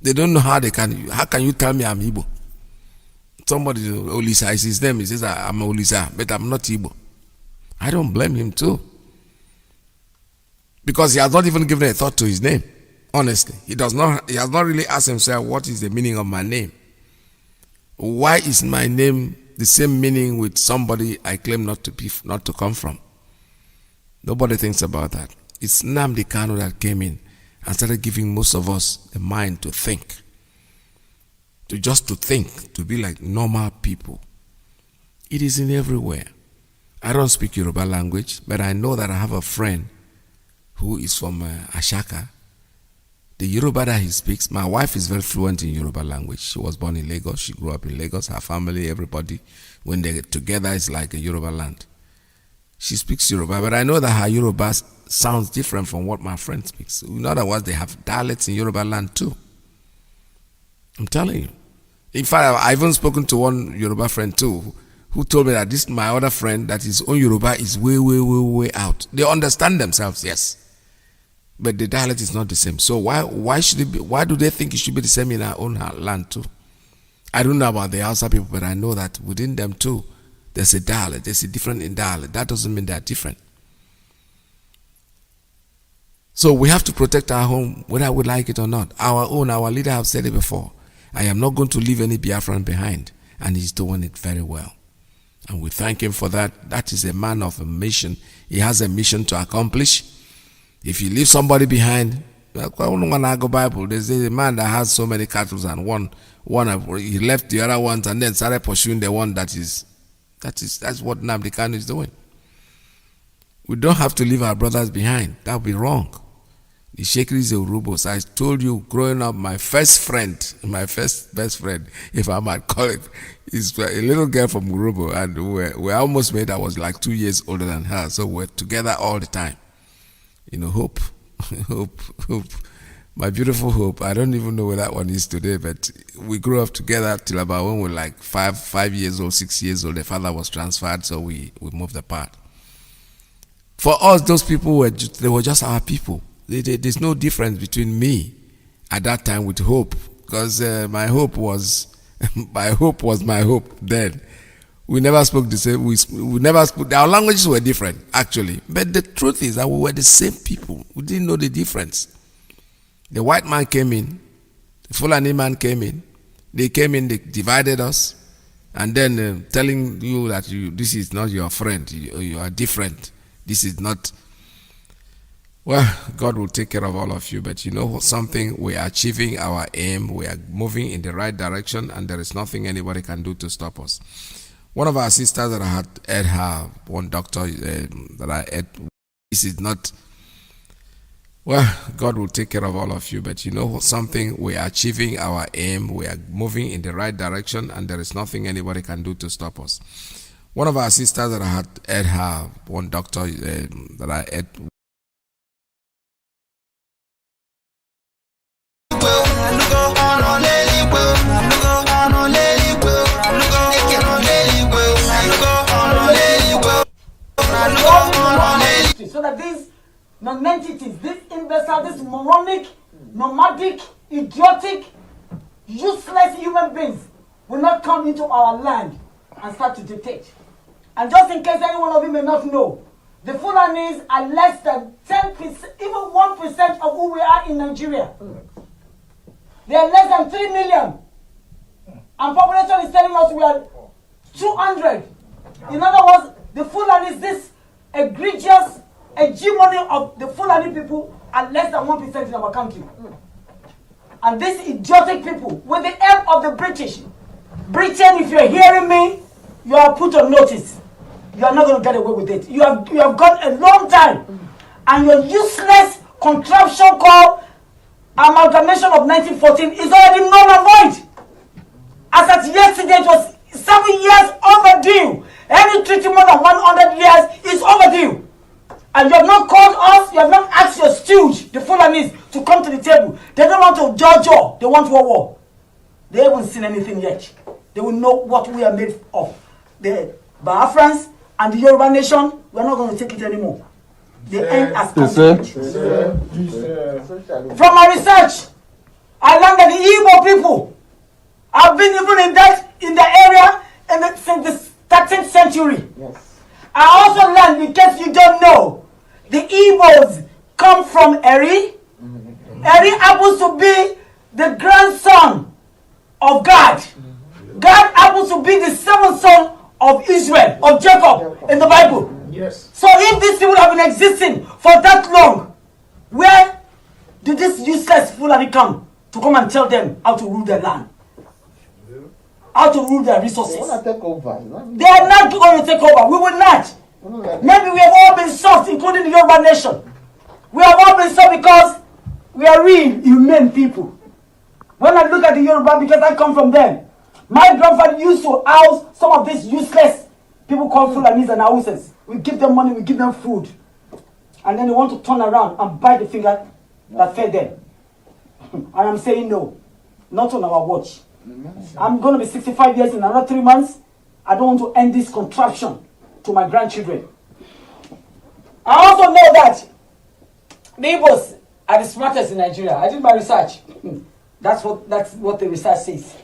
They don't know how can you tell me I'm Igbo? Somebody, Olisa is his name. He says, I'm Olisa, but I'm not Igbo. I don't blame him too. Because he has not even given a thought to his name. Honestly. He has not really asked himself, what is the meaning of my name? Why is my name the same meaning with somebody I claim not to come from? Nobody thinks about that. It's Nnamdi Kanu that came in and started giving most of us the mind to think. To think, to be like normal people. It is in everywhere. I don't speak Yoruba language, but I know that I have a friend who is from Ashaka. The Yoruba that he speaks, my wife is very fluent in Yoruba language. She was born in Lagos. She grew up in Lagos. Her family, everybody, when they get together, it's like a Yoruba land. She speaks Yoruba, but I know that her Yoruba sounds different from what my friend speaks. In other words, they have dialects in Yoruba land too. I'm telling you. In fact, I've even spoken to one Yoruba friend too, who told me that my other friend, that his own Yoruba is way out. They understand themselves, yes. But the dialect is not the same. So why should it be? Why do they think it should be the same in our own land too? I don't know about the Hausa people, but I know that within them too, there's a dialect. There's a different in dialect. That doesn't mean they're different. So we have to protect our home, whether we like it or not. Our leader have said it before. I am not going to leave any Biafran behind, and he's doing it very well. And we thank him for that. That is a man of a mission. He has a mission to accomplish. If you leave somebody behind, like Bible, there's a man that has so many cattle, and he left the other ones and then started pursuing the one that's what Nnamdi Kanu is doing. We don't have to leave our brothers behind. That would be wrong. The Shekris Urubos, I told you growing up, my best friend, if I might call it, is a little girl from Urubo, and we almost made. I was like 2 years older than her, so we're together all the time. Hope, my beautiful Hope. I don't even know where that one is today, but we grew up together till about when we were like 5 years old, 6 years old. The father was transferred, so we moved apart. For us, those people they were just our people. There's no difference between me at that time with Hope, because my hope was my hope then. We never spoke the same. We never spoke. Our languages were different, actually. But the truth is that we were the same people. We didn't know the difference. The white man came in. The Fulani man came in. They came in. They divided us, and then telling you that this is not your friend. You are different. This is not. Well, God will take care of all of you, but you know something? We are achieving our aim. We are moving in the right direction, and there is nothing anybody can do to stop us. One of our sisters that I had her, one doctor that I had, this is not. Well, God will take care of all of you, but you know something? We are achieving our aim. We are moving in the right direction, and there is nothing anybody can do to stop us. One of our sisters that I had her, one doctor that I had. So that these non-entities, these imbeciles, these moronic, nomadic, idiotic, useless human beings will not come into our land and start to dictate. And just in case any one of you may not know, the Fulanis are less than 10%, even 1% of who we are in Nigeria. They are less than 3 million. And population is telling us we are 200. In other words, the Fulanis, this egregious hegemony of the Fulani people are less than 1% in our country. And these idiotic people, with the help of the British, Britain, if you're hearing me, you are put on notice. You are not going to get away with it. You have gone a long time. And your useless contraption called amalgamation of 1914 is already null and void. As at yesterday, it was 7 years overdue. Any treaty more than 100 years is overdue. And you have not called us, you have not asked your stooge, the Fulanis, to come to the table. They don't want to judge you. They want war. They haven't seen anything yet. They will know what we are made of. The Biafrans and the Yoruba nation, we are not going to take it anymore. The end has come. From my research, I learned that the Igbo people have been even in the area since the 13th century. Yes. I also learned, in case you don't know, the Igbos come from Eri. Eri happens to be the grandson of God. God happens to be the seventh son of Israel, of Jacob, in the Bible. Yes. So if these people have been existing for that long, where did this useless Fulani come to come and tell them how to rule their land? How to rule their resources? They want to take over. They are not going to take over. We will not. Maybe we have all been soft, including the Yoruba nation. We have all been soft because we are real humane people. When I look at the Yoruba, because I come from them, my grandfather used to house some of these useless people called Fulanis and houses. We give them money, we give them food. And then they want to turn around and bite the finger that fed them. And I'm saying no, not on our watch. I'm going to be 65 years in another 3 months. I don't want to end this contraption to my grandchildren. I also know that the Igbos are the smartest in Nigeria. I did my research. That's what the research says.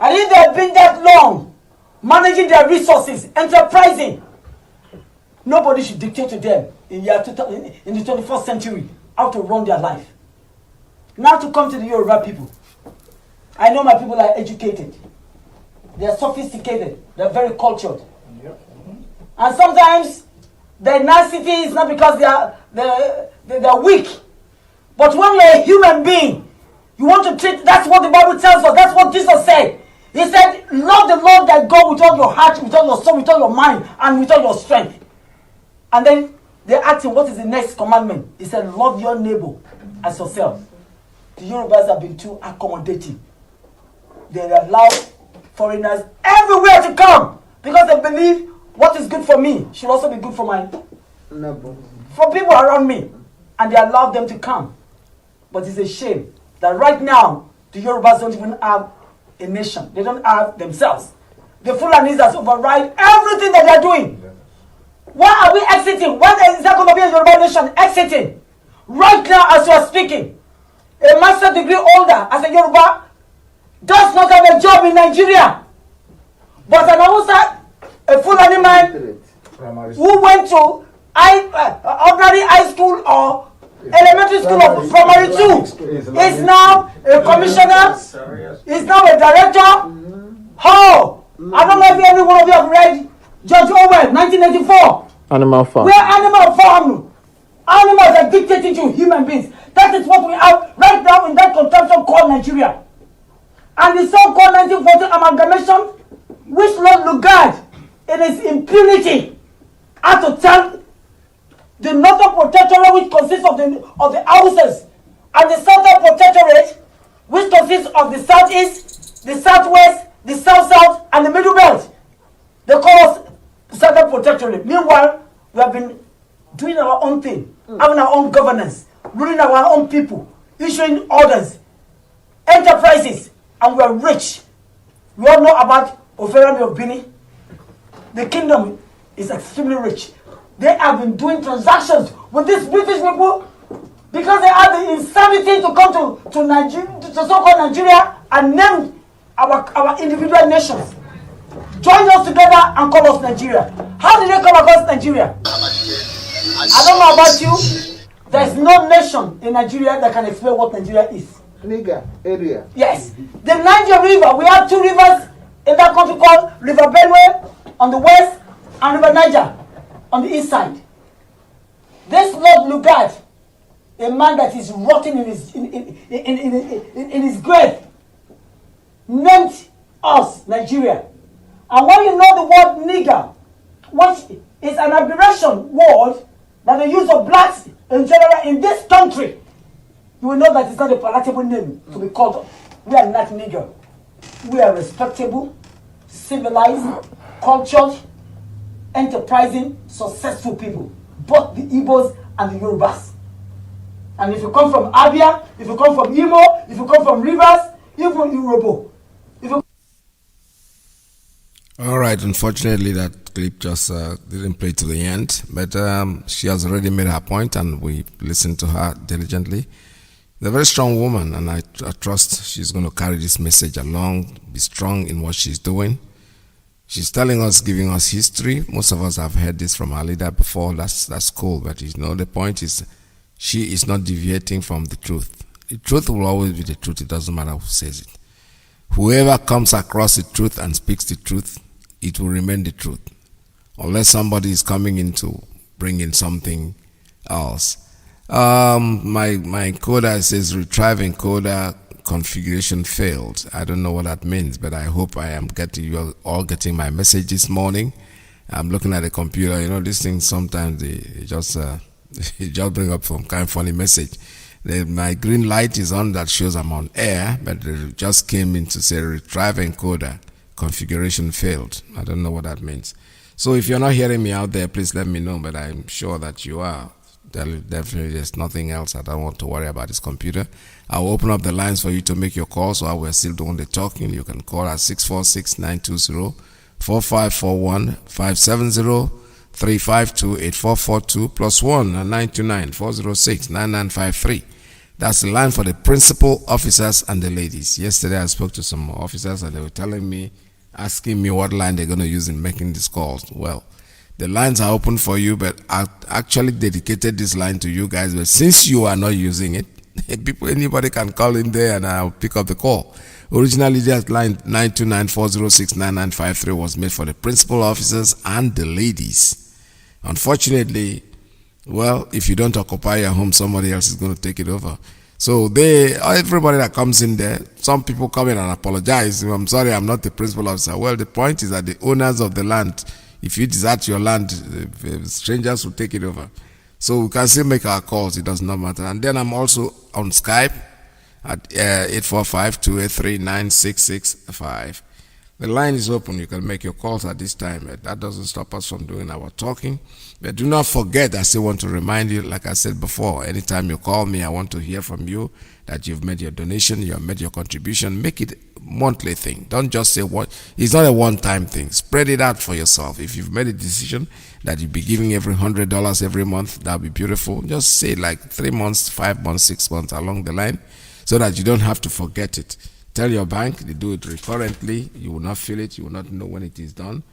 And if they have been that long managing their resources, enterprising, nobody should dictate to them in the 21st century how to run their life. Now to come to the Yoruba people. I know my people are educated. They are sophisticated. They are very cultured. And sometimes their nicety is not because they are weak. But when you're a human being, you want to treat, that's what the Bible tells us. That's what Jesus said. He said, love the Lord thy God with all your heart, with all your soul, with all your mind, and with all your strength. And then they asked him, what is the next commandment? He said, love your neighbor as yourself. The Yorubas have been too accommodating. They allow foreigners everywhere to come because they believe what is good for me should also be good for for people around me. And they allow them to come. But it's a shame that right now the Yorubas don't even have a nation. They don't have themselves. The Fulanis has override everything that they're doing. Why are we exiting? When is there going to be a Yoruba nation exiting? Right now as we are speaking, a master's degree holder as a Yoruba does not have a job in Nigeria. But an Hausa, a Fulani man who went to ordinary high school or elementary school or primary 2 is now a commissioner, is now a director. How? I don't know if every one of you have read George Orwell, 1984. Animal Farm. Where Animal Farm. Animals are dictating to human beings. That is what we have right now in that contraption called Nigeria. And the so-called 1914 amalgamation, which Lord Lugard, in his impunity, had to tell the Northern Protectorate, which consists of the houses, and the Southern Protectorate, which consists of the Southeast, the Southwest, the South-South, and the Middle Belt. They call us Southern Protectorate. Meanwhile, we have been doing our own thing, having our own governance, ruling our own people, issuing orders, enterprises, and we are rich. We all know about Oferami of Bini. The kingdom is extremely rich. They have been doing transactions with these British people because they have the insanity to come to Nigeria, to so-called Nigeria, and name our individual nations. join us together and call us Nigeria. How did they come across Nigeria? I don't know about you. There's no nation in Nigeria that can explain what Nigeria is. Niger area. Yes. The Niger River, we have two rivers in that country called River Benue on the west and River Niger on the east side. This Lord Lugard, a man that is rotting in his grave, named us Nigeria. And when you know the word nigger, which is an aberration word that they use of blacks in general in this country, you will know that it's not a palatable name to be called. We are not nigger. We are respectable, civilized, cultured, enterprising, successful people. Both the Igbos and the Yorubas. And if you come from Abia, if you come from Imo, if you come from Rivers, even Yoruba. All right, unfortunately, that clip just didn't play to the end, but she has already made her point, and we listened to her diligently. She's a very strong woman, and I trust she's going to carry this message along, be strong in what she's doing. She's telling us, giving us history. Most of us have heard this from our leader before. That's cool, but the point is, she is not deviating from the truth. The truth will always be the truth. It doesn't matter who says it. Whoever comes across the truth and speaks the truth, it will remain the truth, unless somebody is coming in to bring in something else. My encoder says retrieve encoder configuration failed. I don't know what that means, but I hope I am you're all getting my message this morning. I'm looking at the computer. These things sometimes they just bring up some kind of funny message. My green light is on that shows I'm on air, but it just came in to say retrieve encoder configuration failed. I don't know what that means. So if you're not hearing me out there, please let me know, but I'm sure that you are. Definitely there's nothing else. I don't want to worry about this computer. I'll open up the lines for you to make your calls while we're still doing the talking. You can call at 646-920-4541, 570-352-8442, +1 and 929-406-9953. That's the line for the principal officers and the ladies. Yesterday I spoke to some officers and they were telling me, asking me what line they're going to use in making these calls. Well, the lines are open for you, but I actually dedicated this line to you guys. But since you are not using it, anybody can call in there and I'll pick up the call. Originally, that line 929-406-9953 was made for the principal officers and the ladies. Unfortunately, well, if you don't occupy your home, somebody else is going to take it over. So everybody that comes in there, some people come in and apologize. I'm sorry, I'm not the principal officer. Well, the point is that the owners of the land, if you desert your land, strangers will take it over. So we can still make our calls. It does not matter. And then I'm also on Skype at 845-283-9665. The line is open. You can make your calls at this time. That doesn't stop us from doing our talking. But do not forget, I still want to remind you, like I said before, anytime you call me, I want to hear from you that you've made your donation, you have made your contribution. Make it a monthly thing. Don't just say what. It's not a one-time thing. Spread it out for yourself. If you've made a decision that you'll be giving every $100 every month, that'll be beautiful. Just say like 3 months, 5 months, 6 months along the line so that you don't have to forget it. Tell your bank, they do it recurrently. You will not feel it. You will not know when it is done.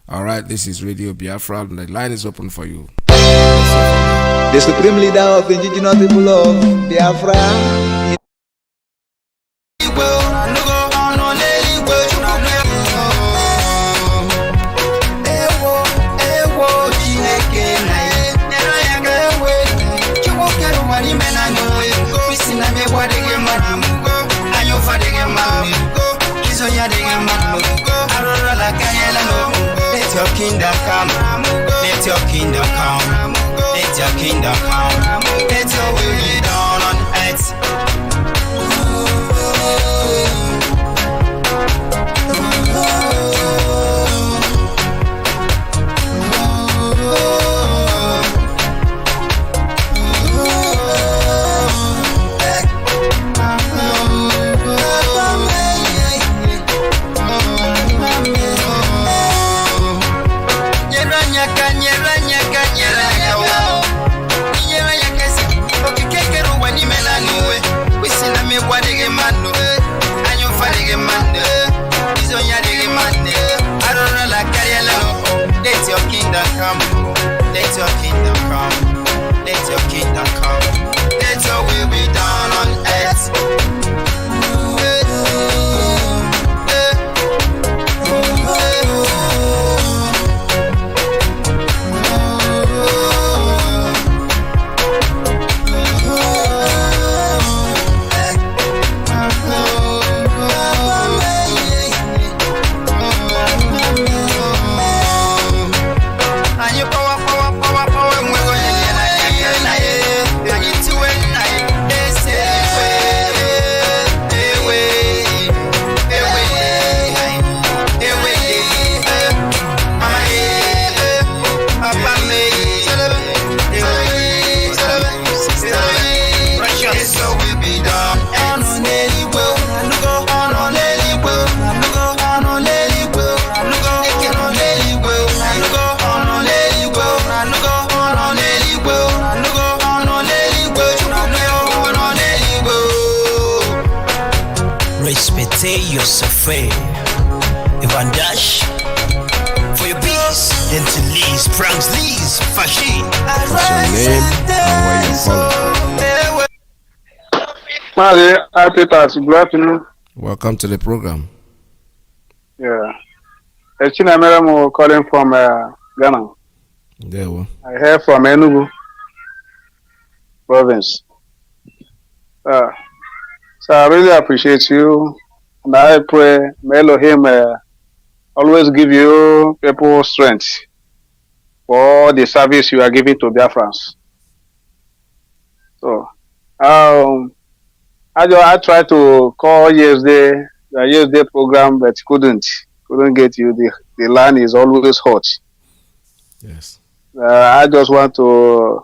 All right, this is Radio Biafra. The line is open for you. The Supreme Leader of Indigenous People of Biafra. Let your kingdom come. Let your kingdom come. Let your kingdom come. Let your will be done on earth. say you're so afraid. If I dash for your peace, then to lease, pranks, lease, fashi. What's your name and where you calling? Mazi, good afternoon. Welcome to the program. Yeah. I'm calling from Ghana. There we I hear from Enugu province. So I really appreciate you. And I pray, may Elohim always give you people strength for the service you are giving to Biafrans. So, I tried to call yesterday program, but couldn't get you. The line is always hot. Yes. I just want to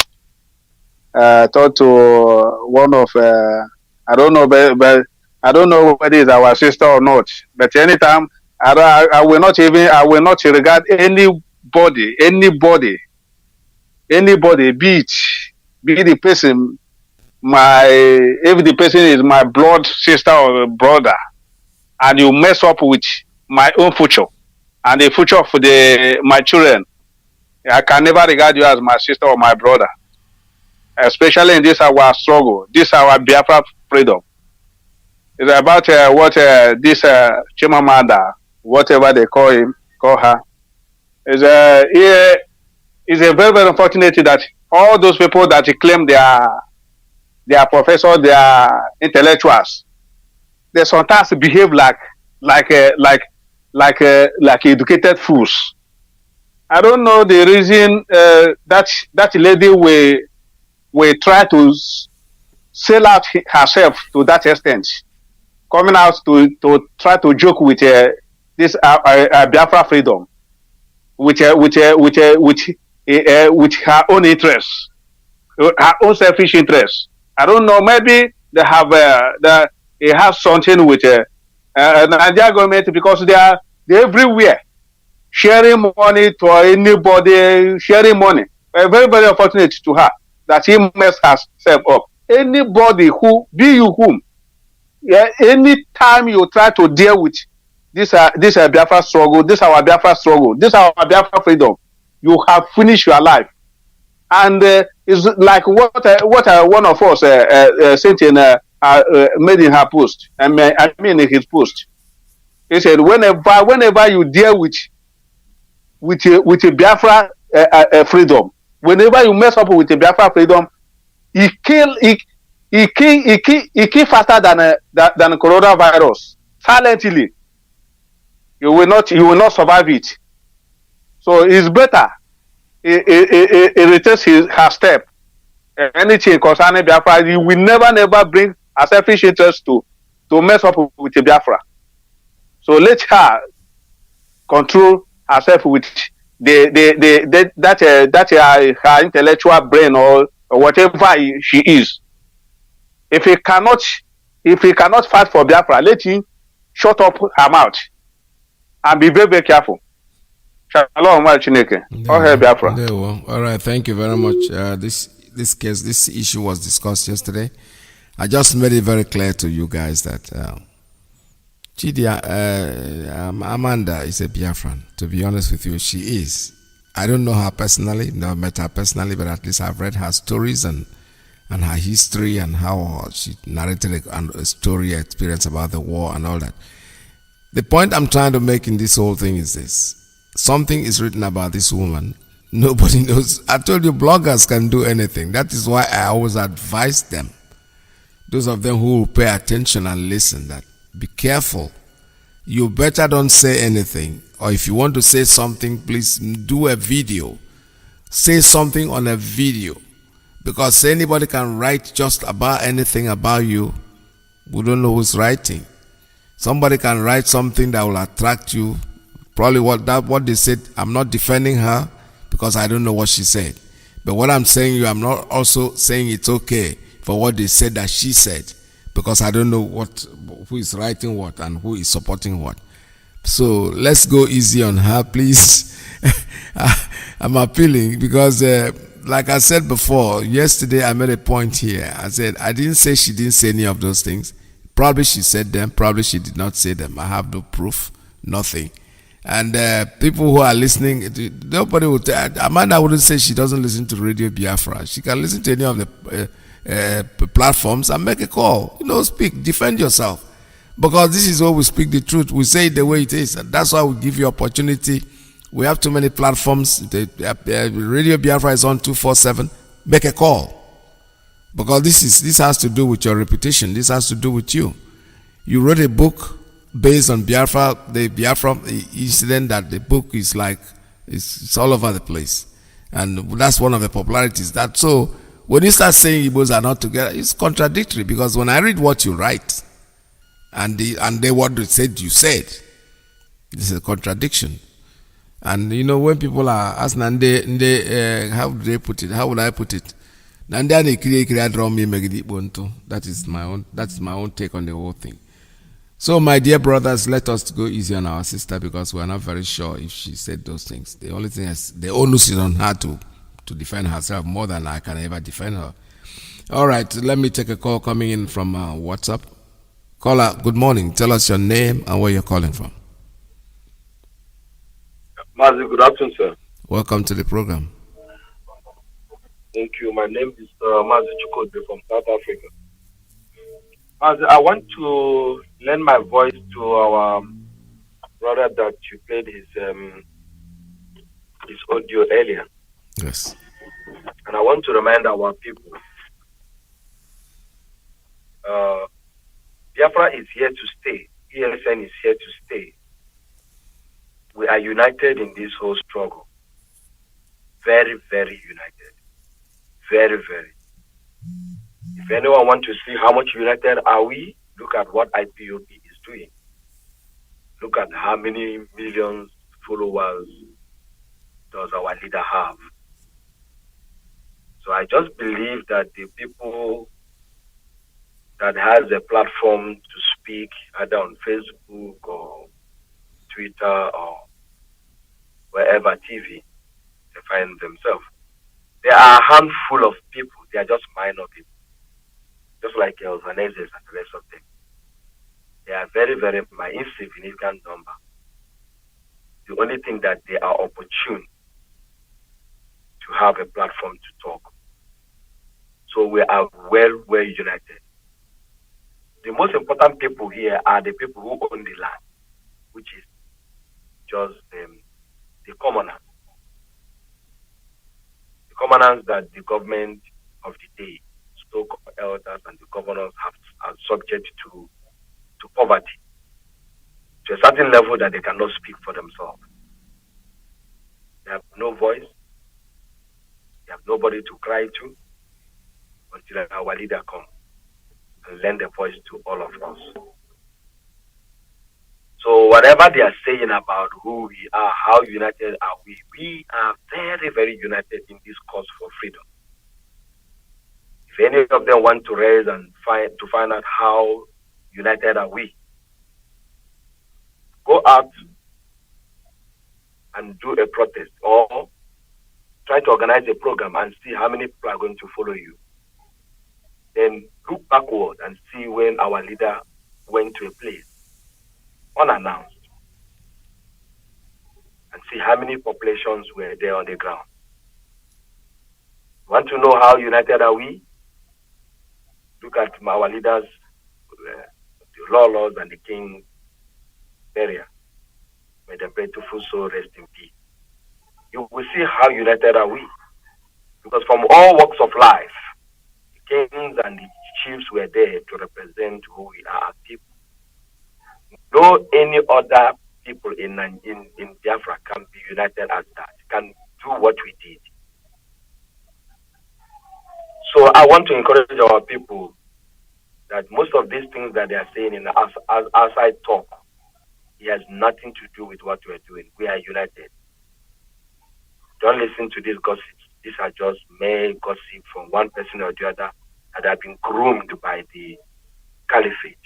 talk to one of I don't know, but I don't know whether it's our sister or not. But anytime I will not regard anybody, be the person. If the person is my blood sister or brother, and you mess up with my own future and the future of my children, I can never regard you as my sister or my brother. Especially in this our struggle, this our Biafra freedom. It's about what this Chimamanda, whatever they call her, is it's a very, very unfortunate that all those people that claim they are professors, they are intellectuals, they sometimes behave like educated fools. I don't know the reason that lady will try to sell out herself to that extent, coming out to try to joke with this Biafra freedom, with her own interests, her own selfish interests. I don't know. Maybe they have something with the Nigeria government, because they're everywhere sharing money to anybody, sharing money. Very, very unfortunate to her that he messed herself up. Anybody who, be you whom, any time you try to deal with this Biafra struggle, this our Biafra struggle, this our Biafra freedom, you have finished your life. And it's like what one of us sent in made in her post. I mean in his post. He said, whenever you deal with a Biafra freedom, whenever you mess up with a Biafra freedom, he kill faster than coronavirus. Silently, you will not survive it. So it's better. It retakes her step. Anything concerning Biafra, he will never bring a selfish interest to mess up with a Biafra. So let her control herself with her intellectual brain or whatever she is. If he cannot fight for Biafra, let him shut up her mouth and be very, very careful. Shalom, Chineke. Biafra. All right, thank you very much. This issue was discussed yesterday. I just made it very clear to you guys that Amanda is a Biafran. To be honest with you, she is. I don't know her personally, never met her personally, but at least I've read her stories and her history and how she narrated a story, experience about the war and all that. The point I'm trying to make in this whole thing is this. Something is written about this woman. Nobody knows. I told you bloggers can do anything. That is why I always advise them, those of them who will pay attention and listen, that be careful. You better don't say anything. Or if you want to say something, please do a video. Say something on a video. Because anybody can write just about anything about you. We don't know who's writing. Somebody can write something that will attract you. Probably what they said. I'm not defending her because I don't know what she said. But what I'm saying, I'm not also saying it's okay for what they said that she said, because I don't know who is writing what and who is supporting what. So let's go easy on her, please. I'm appealing because, like I said before, yesterday I made a point here. I said I didn't say she didn't say any of those things. Probably she said them, probably she did not say them. I have no proof, nothing. And people who are listening, nobody would. Amanda wouldn't say she doesn't listen to Radio Biafra. She can listen to any of the platforms and make a call. Speak, defend yourself. Because this is where we speak the truth. We say it the way it is. And that's why we give you opportunity. We have too many platforms. Radio Biafra is on 247. Make a call. Because this has to do with your reputation. This has to do with you. You wrote a book based on Biafra, the Biafra incident. That the book is like it's all over the place, and that's one of the popularities. So when you start saying Igbos are not together, it's contradictory. Because when I read what you write, and they what they said you said, this is a contradiction. And when people are asking, how do they put it? How would I put it? That is my own take on the whole thing. So, my dear brothers, let us go easy on our sister, because we are not very sure if she said those things. The only thing is the onus is on her to defend herself more than I can ever defend her. All right, let me take a call coming in from WhatsApp. Caller, good morning. Tell us your name and where you're calling from. Mazi, good afternoon, sir. Welcome to the program. Thank you. My name is Mazi Chukwudi from South Africa. Mazi, I want to lend my voice to our brother that you played his audio earlier. Yes. And I want to remind our people, Biafra is here to stay. ESN is here to stay. We are united in this whole struggle. Very, very united. Very, very. If anyone wants to see how much united are we, look at what IPOB is doing. Look at how many millions followers does our leader have. So I just believe that the people that has a platform to speak either on Facebook or Twitter or wherever TV they find themselves, there are a handful of people. They are just minor people, just like Elvanezes and the rest of them. They are very, very insignificant number. The only thing that they are opportune to have a platform to talk. So we are well united. The most important people here are the people who own the land, which is just the commoners. The commoners that the government of the day, so-called elders and the governors are subject to poverty to a certain level that they cannot speak for themselves. They have no voice. They have nobody to cry to until our leader comes and lend a voice to all of us. So whatever they are saying about who we are, how united are we are very, very united in this cause for freedom. If any of them want to raise and find out how united are we, go out and do a protest or try to organize a program and see how many people are going to follow you. Then look backward and see when our leader went to a place unannounced and see how many populations were there on the ground. Want to know how united are we? Look at our leaders, the laws and the king area. May the grateful soul rest in peace. You will see how united are we. Because from all walks of life, the kings and the chiefs were there to represent who we are as people. No any other people in Biafra can be united as that, can do what we did. So I want to encourage our people that most of these things that they are saying in outside talk, it has nothing to do with what we are doing. We are united. Don't listen to these gossips. These are just mere gossip from one person or the other that have been groomed by the caliphate.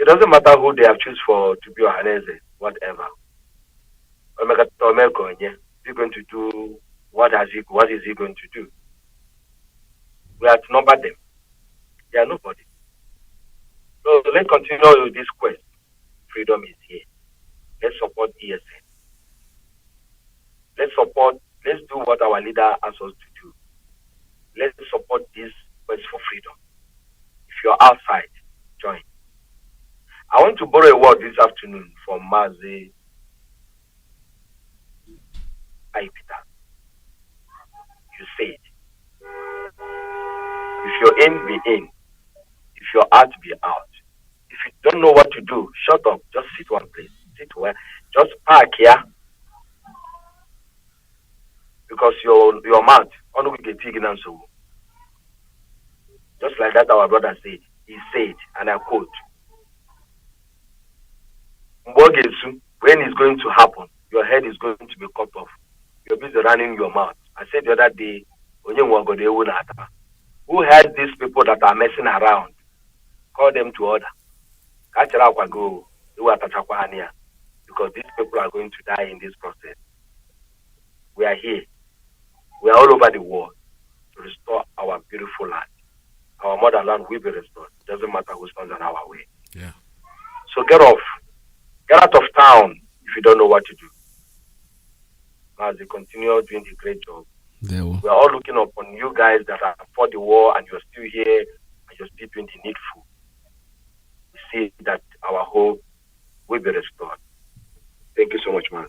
It doesn't matter who they have chosen to be Ohaneze, whatever. Is he going to do what is he going to do? We outnumber them. They are nobody. So let's continue with this quest. Freedom is here. Let's support ESN. Let's do what our leader asks us to do. Let's support this quest for freedom. If you're outside, join. I want to borrow a word this afternoon from Mazi Iyke. You said, if you're in, be in. If you're out, be out. If you don't know what to do, shut up. Just sit one place. Sit where. Just park here. Because your mouth, only we get taken and so. Just like that, our brother said. He said, and I quote, when it's going to happen, your head is going to be cut off. You're busy running your mouth. I said the other day, who has these people that are messing around? Call them to order. Because these people are going to die in this process. We are here. We are all over the world to restore our beautiful land. Our motherland will be restored. Doesn't matter who stands on our way. Yeah. So get off. Get out of town if you don't know what to do. As they continue doing the great job. We are all looking upon you guys that are for the war and you're still here and you're still doing the needful. We see that our hope will be restored. Thank you so much, man.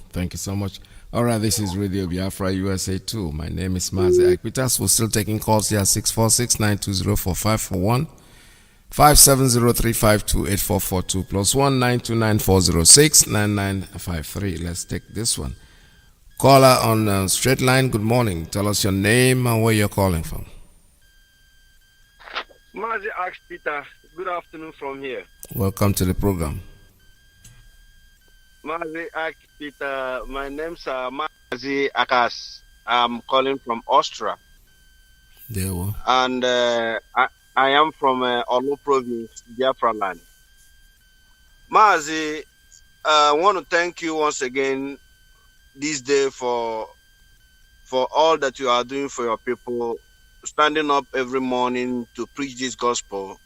Thank you so much. All right, this is Radio Biafra USA 2. My name is Mazi. We're still taking calls here, 646-920-4541, 570-352-8442, plus 1-929-406-9953. Let's take this one. Caller on straight line, good morning. Tell us your name and where you're calling from. Mazi asks Peter, good afternoon from here. Welcome to the program. Mazi asks Peter, my name's Mazi Akas. I'm calling from Austria. And I am from Olu province, Biafra land. Mazi, I want to thank you once again this day for all that you are doing for your people, standing up every morning to preach this gospel,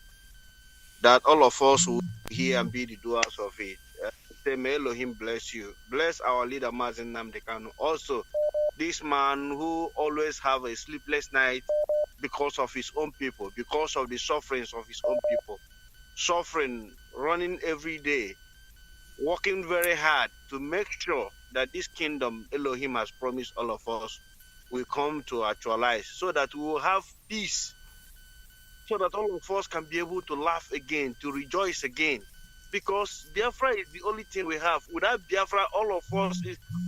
that all of us will hear and be the doers of it. Say, may Elohim bless you. Bless our leader, Mazi Nnamdi Kanu. Also, this man who always have a sleepless night because of his own people, because of the sufferings of his own people. Suffering, running every day, working very hard to make sure that this kingdom Elohim has promised all of us will come to actualize, so that we will have peace, so that all of us can be able to laugh again, to rejoice again. Because Biafra is the only thing we have. Without Biafra, all of us,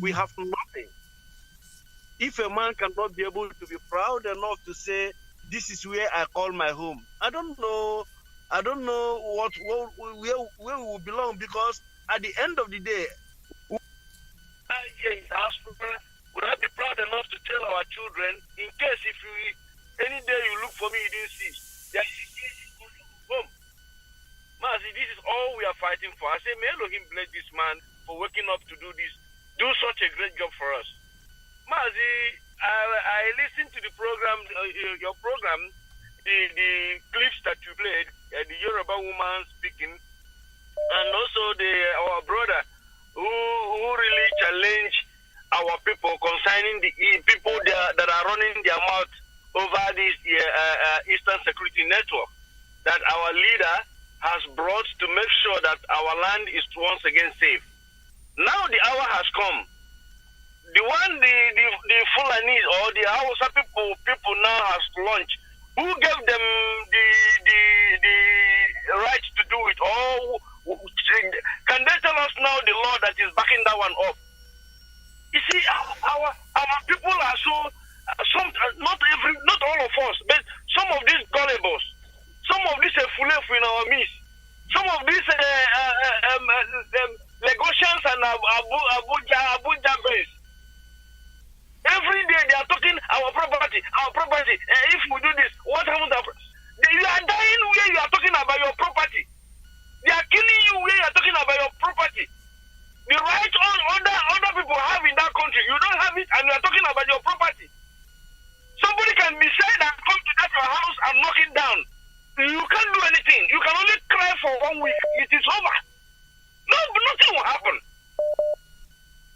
we have nothing. If a man cannot be able to be proud enough to say, this is where I call my home, I don't know where we will belong, because at the end of the day, here in Austria, would I be proud enough to tell our children, in case if any day you look for me, you didn't see, there is home. Mazi, this is all we are fighting for. I say, may Elohim bless this man for waking up to do such a great job for us. Mazi, I listened to the program, your program, the clips that you played, the Yoruba woman speaking, and also our brother who really challenged our people concerning the people that are running their mouth over this Eastern Security Network that our leader has brought to make sure that our land is once again safe. Now the hour has come. The Fulani or the Hausa people now has launched. Who gave them the right to do it? Or can they tell us now the law that is backing that one up? You see, our people are so not all of us, but some of these gullibles, some of these fulefu in our midst, some of these Lagosians and Abuja based. Every day they are talking our property. If we do this, what happens? You are dying where you are talking about your property. They are killing you where you are talking about your property. The right other people have in that country, you don't have it, and you are talking about your property. Somebody can be said and come to that your house and knock it down. You can't do anything. You can only cry for 1 week. It is over. No, nothing will happen.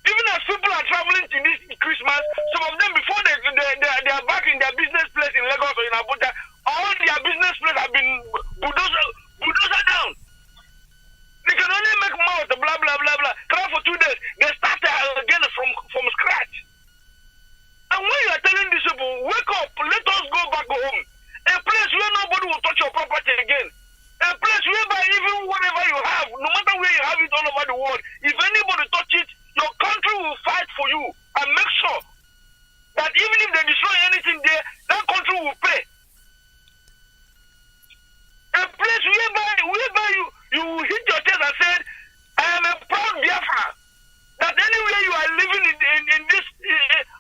Even as people are traveling to this Christmas, some of them before they are back in their business place in Lagos or in Abuja, all their business place have been bulldozer down. They can only make mouth, blah blah blah blah. Cry for 2 days. They start again from scratch. And when you are telling these people, wake up, let us go back home. A place where nobody will touch your property again. A place whereby even whatever you have, no matter where you have it all over the world, if anybody touch it, your country will fight for you and make sure that even if they destroy anything there, that country will pay. A place whereby you hit your chest and said, I am a proud Biafra. That anywhere you are living in this,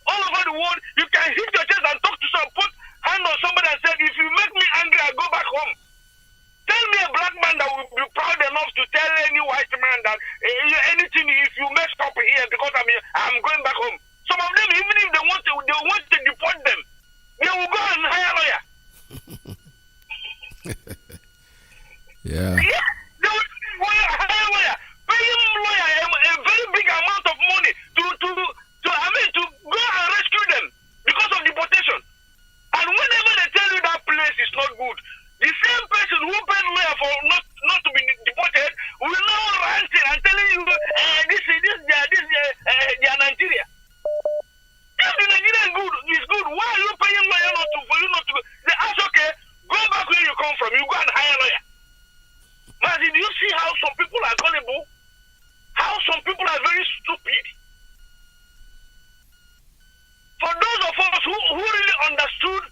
all over the world, you can hit your chest and talk to someone, put hand on somebody and say, if you make me angry, I go back home. Tell me a black man that will be proud enough to tell any white man that anything, if you mess up here because I'm going back home. Some of them, even if they want to deport them, they will go and hire a lawyer. Yeah. Yeah, they will hire a lawyer, pay him lawyer a very big amount of money to go and rescue them because of deportation. And whenever they tell you that place is not good, the same person who paid lawyer for not to be deported will now ranting and telling you they are Nigeria. If the Nigerian is good, why are you paying lawyer for you not to go? They ask, okay, go back where you come from. You go and hire a lawyer. Mazi, do you see how some people are gullible? How some people are very stupid? For those of us who really understood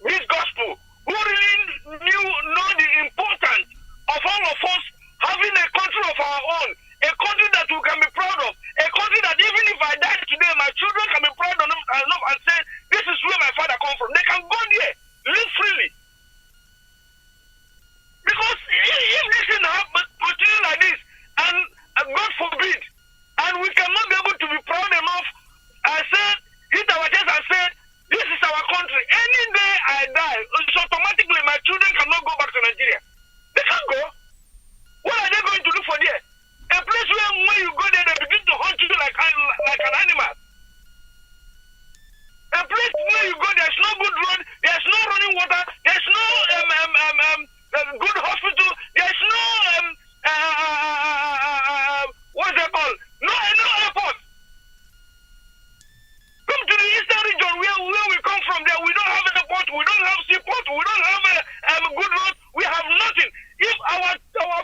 this gospel, who really know the importance of all of us having a country of our own, a country that we can be proud of, a country that even if I die today, my children can be proud enough and say, this is where my father come from. They can go there, live freely. Because if this thing happens, continue like this, and God forbid, and we cannot be able to be proud enough and say, hit our chest and say, this is our country. Any day I die, so automatically my children cannot go back to Nigeria. They can't go. What are they going to do for there? A place where when you go there, they begin to hunt you like an animal. A place where you go, there's no good road, there's no running water, there's no good hospital, there's no what's that called? No airport. Come to the eastern region where we come from. There we don't have an airport, we don't have seaport, we don't have a good road, we have nothing. If our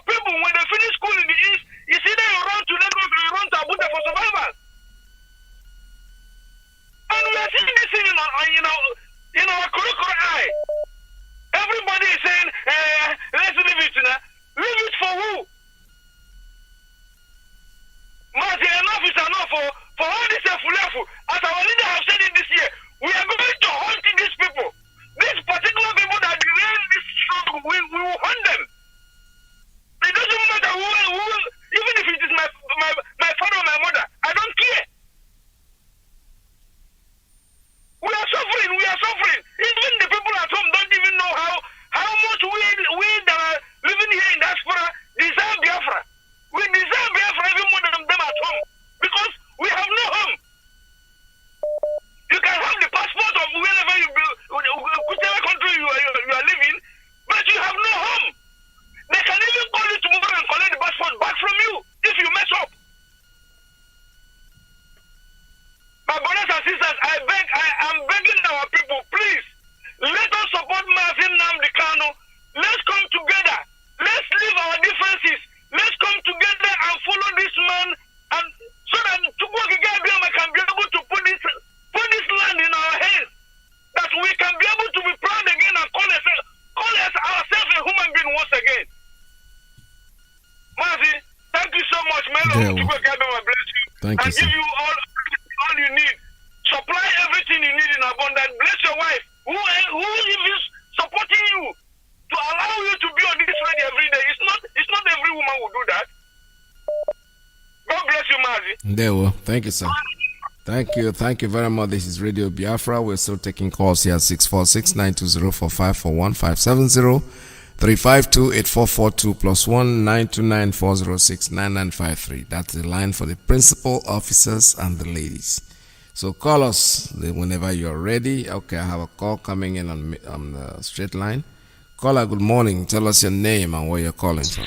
people, when they finish school in the east, it's either you run to Lagos or you run to Abuja for survival. And we are seeing this thing in our curricular eye. Everybody is saying, let's leave it now. Leave it for who? Mazi, enough is enough for all this fulefu. As our leader have said it this year, we are going to hunt these people. These particular people that derail this struggle, we will hunt them. It doesn't matter who, even if it is my father or my mother, I don't care. We are suffering. Even the people at home don't even know how much we that are living here in diaspora deserve Biafra. We deserve Biafra even more than them at home because we have no home. You can have the passport of wherever whichever country you are living, but you have no home. They can even call you tomorrow and collect the passport back from you if you mess up. My brothers and sisters, I'm begging our people, please, let us support Mazi Nnamdi Kanu. Let's come together. Let's leave our differences. Let's come together and follow this man, and so that Chukwuka can be able to put this land in our hands, that we can be able to be proud again and call ourselves a human being once again. Mazi, thank you so much. May Lord Chukwuka bless you. Thank you, and give you all you need. Supply everything you need in abundance. Bless your wife, who is supporting you to allow you to be on this radio every day. It's not every woman will do that. God bless you, Mazi. There we go. Thank you, sir. Thank you very much. This is Radio Biafra. We're still taking calls here at 646-920-4541, 352-8442 plus 1-929-406-9953. That's the line for the principal officers and the ladies. So call us whenever you're ready. Okay, I have a call coming in on the straight line. Caller, good morning. Tell us your name and where you're calling from.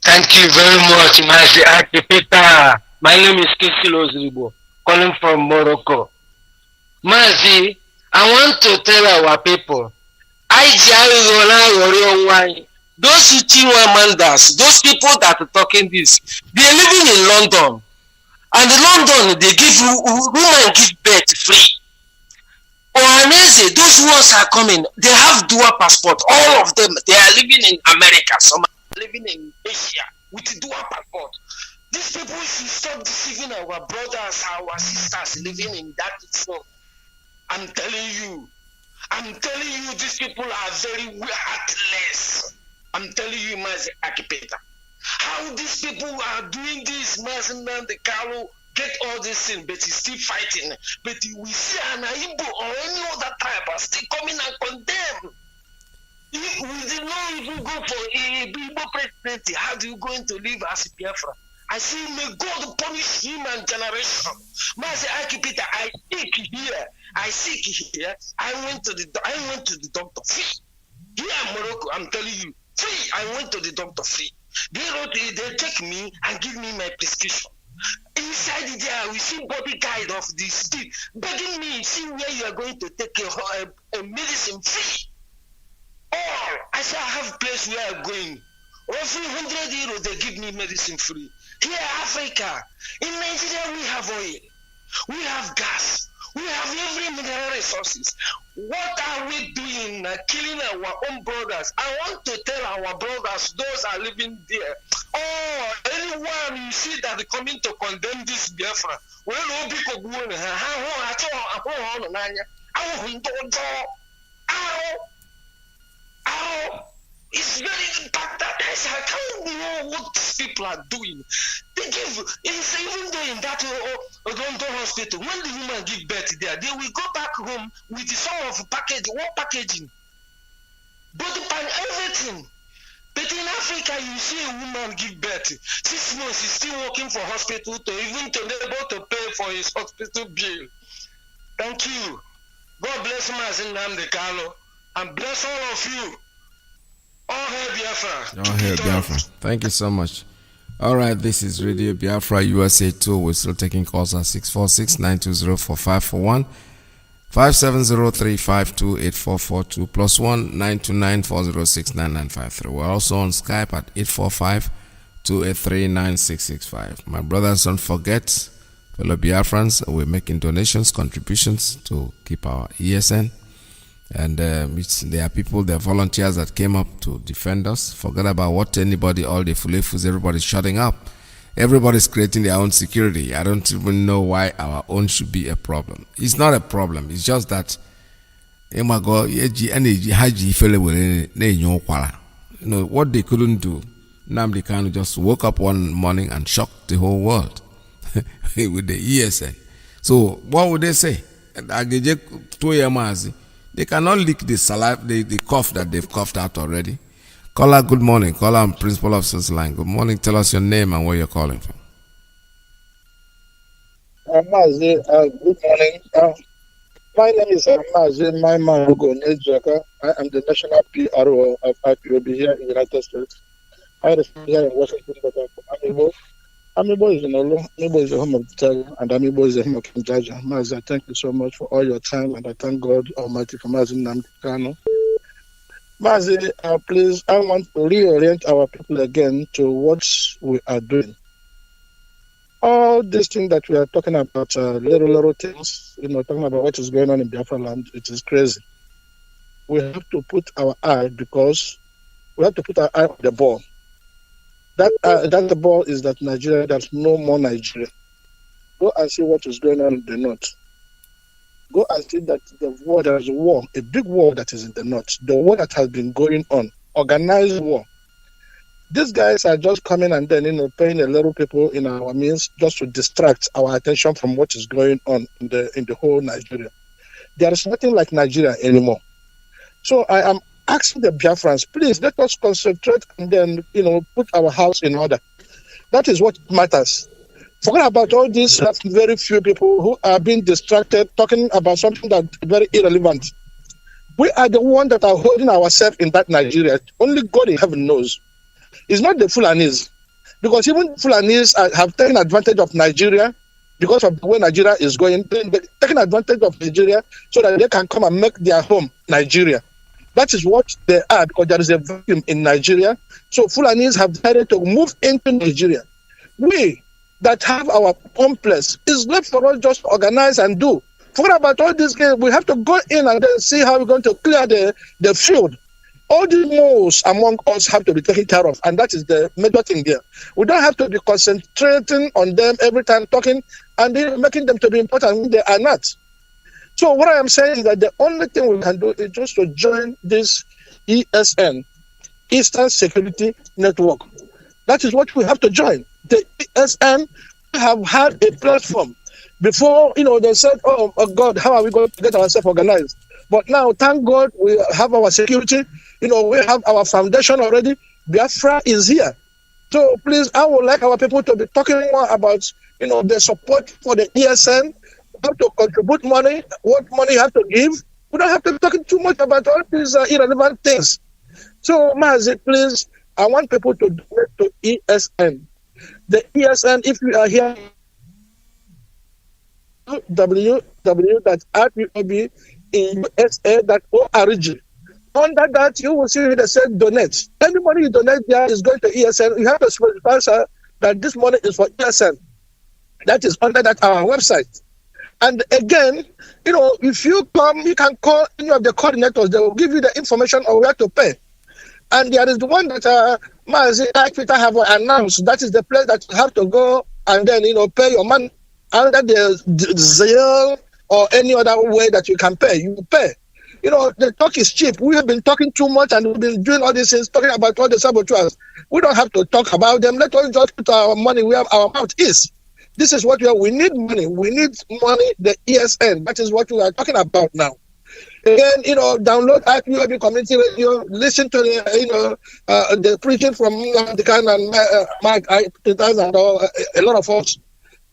Thank you very much, Mazi Peter. My name is Kisilo Zribo, calling from Morocco. Mazi, I want to tell our people, those Chinwamandas, those people that are talking this, they're living in London. And in London, they give women give birth free. Ohanese, those ones are coming, they have dual passport. All of them, they are living in America. Some are living in Asia with dual passport. These people should stop deceiving our brothers, our sisters living in that zone. I'm telling you, these people are very heartless. I'm telling you, Mazi Akipeta. How these people are doing this, Mazi Nandekalo, get all this in, but he's still fighting. But we see an Igbo or any other tribe are still coming and condemn. We did not even go for a Igbo presidency. How do you going to live as a Biafra? I say, may God punish him and generation. Mazi Akipeta, I sick here. I went to the doctor free. Here in Morocco, I'm telling you, free. I went to the doctor free. They take me and give me my prescription. Inside there, we see bodyguard of the state begging me, see where you are going to take a medicine free. Or I say I have a place where I'm going. Roughly €100, they give me medicine free. Here, Africa, in Nigeria, we have oil, we have gas, we have every mineral resources. What are we doing? Killing our own brothers. I want to tell our brothers, those are living there. Oh, anyone you see that coming to condemn this Biafra, it's very impacted. I can't know what these people are doing. They give, it's even though in that London hospital, when the woman give birth there, they will go back home with some of packaging, body pan, everything. But in Africa, you see a woman give birth. 6 months, he's still working for hospital to even to be able to pay for his hospital bill. Thank you. God bless Mazi Nandekalo and bless all of you. All hail Biafra. All hail Biafra. Thank you so much. All right, this is Radio Biafra USA 2. We're still taking calls at 646-920-4541, 570-352-8442, plus 1-929-406-9953. We're also on Skype at 845-283-9665. My brothers, don't forget, fellow Biafrans, we're making donations, contributions to keep our ESN. And there are people, there are volunteers that came up to defend us. Forget about what anybody, all the fulefus, everybody's shutting up. Everybody's creating their own security. I don't even know why our own should be a problem. It's not a problem. It's just that, you know, what they couldn't do, Nnamdi Kanu just woke up one morning and shocked the whole world with the ESN. So what would they say? They cannot lick the saliva, the cough that they've coughed out already. Caller, good morning. Caller on Principal Officer's line. Good morning. Tell us your name and where you're calling from. Mazi, good morning. My name is Mazi. My man, I am the national PRO of IPOB here in the United States. I reside here in Washington, but Amibo is Amibo is the home of the tiger, and Amibo is the home of King Jaja. Mazi, I thank you so much for all your time, and I thank God Almighty for Mazi Nnamdi Kanu. Mazi, please, I want to reorient our people again to what we are doing. All these things that we are talking about, little things, talking about what is going on in Biafra land, it is crazy. We have to put our eye, because we have to put our eye on the ball. That the ball is that Nigeria, there's no more Nigeria. Go and see what is going on in the north. Go and see that there is a war, a big war that is in the north. The war that has been going on, organized war. These guys are just coming and then, paying a little people in our means just to distract our attention from what is going on in the whole Nigeria. There is nothing like Nigeria anymore. So I am asking the Biafrans, please let us concentrate and then, put our house in order. That is what matters. Forget about all these very few people who are being distracted, talking about something that's very irrelevant. We are the ones that are holding ourselves in that Nigeria. Only God in heaven knows. It's not the Fulanis. Because even Fulanis have taken advantage of Nigeria because of the way Nigeria is going. They're taking advantage of Nigeria so that they can come and make their home Nigeria. That is what they are, because there is a vacuum in Nigeria. So Fulanis have decided to move into Nigeria. We that have our own place, it's left for us just to organize and do. Forget about all these games. We have to go in and then see how we're going to clear the field. All the moles among us have to be taken care of, and that is the major thing there. We don't have to be concentrating on them every time talking and then making them to be important when they are not. So what I am saying is that the only thing we can do is just to join this ESN, Eastern Security Network. That is what we have to join. The ESN have had a platform. Before, they said, oh God, how are we going to get ourselves organized? But now, thank God, we have our security. We have our foundation already. Biafra is here. So please, I would like our people to be talking more about, the support for the ESN, how to contribute money, what money you have to give. We don't have to be talking too much about all these irrelevant things. So, Mazi, please, I want people to donate to ESN. The ESN, if you are here, www.ipob.usa.org. Under that, you will see they said donate. Any money you donate there is going to ESN. You have to specify that this money is for ESN. That is under that our website. And again, if you come, you can call any of the coordinators. They will give you the information on where to pay. And there is the one that Mazi Peter have announced. That is the place that you have to go and then pay your money under the Zelle or any other way that you can pay. You pay. The talk is cheap. We have been talking too much and we've been doing all these things, talking about all the saboteurs. We don't have to talk about them. Let us just put our money where our mouth is. This is what we need money. We need money, the ESN. That is what we are talking about now. Again, download IPOB Community Radio, listen to the preaching from the kind and Mike and a lot of us.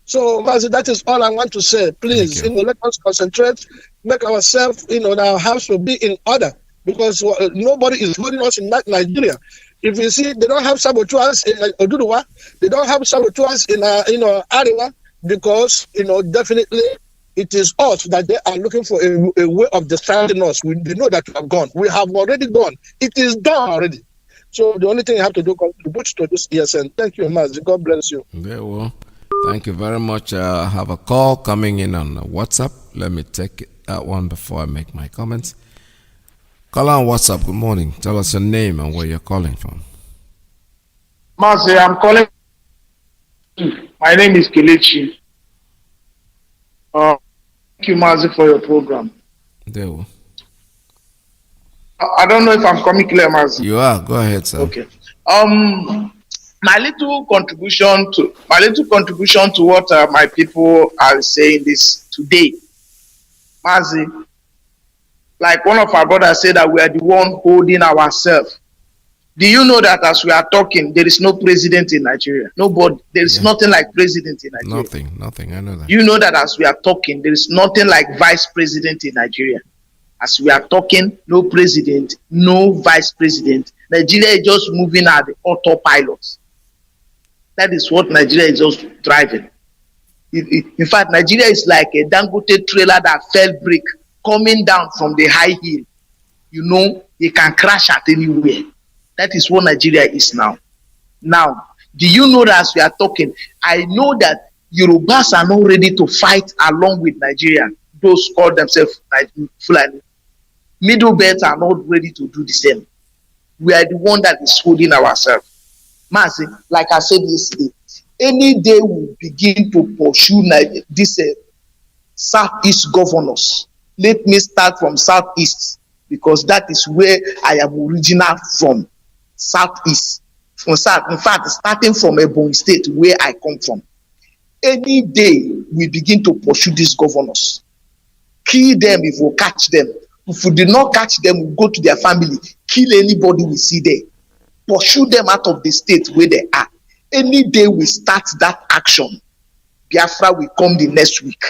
So, Mazi, that is all I want to say. Please, let us concentrate, make ourselves, our house will be in order, because nobody is holding us in Nigeria. If you see, they don't have saboteurs in Oduduwa, they don't have saboteurs in Ariwa, because definitely it is us that they are looking for a way of destroying us. They know that we have gone. We have already gone. It is done already. So the only thing you have to do is contribute to this ESN. Thank you, Mazi. God bless you. Very well. Thank you very much. I have a call coming in on WhatsApp. Let me take that one before I make my comments. Call on WhatsApp. Good morning. Tell us your name and where you're calling from. Mazi, I'm calling. My name is Kelechi. Thank you, Mazi, for your program. There we go. I don't know if I'm coming clear, Mazi. You are. Go ahead, sir. Okay. My little contribution to what my people are saying this today, Mazi, like one of our brothers said, that we are the one holding ourselves. Do you know that as we are talking, there is no president in Nigeria? Nobody. There is nothing like president in Nigeria. Nothing. I know that. You know that as we are talking, there is nothing like vice president in Nigeria. As we are talking, no president, no vice president. Nigeria is just moving at the autopilot. That is what Nigeria is just driving. In fact, Nigeria is like a Dangote trailer that fell break coming down from the high hill. It can crash at anywhere. That is what Nigeria is now. Now, do you know that as we are talking, I know that Yorubas are not ready to fight along with Nigeria. Those call themselves Fulani. Middle belts are not ready to do the same. We are the one that is holding ourselves. Mazi, like I said yesterday, any day we begin to pursue this Southeast governors. Let me start from Southeast, because that is where I am original from. Southeast. In fact, starting from Ebonyi State, where I come from. Any day we begin to pursue these governors, kill them if we catch them, If we did not catch them, we go to their family, kill anybody we see there, pursue them out of the state where they are. Any day we start that action, Biafra will come the next week.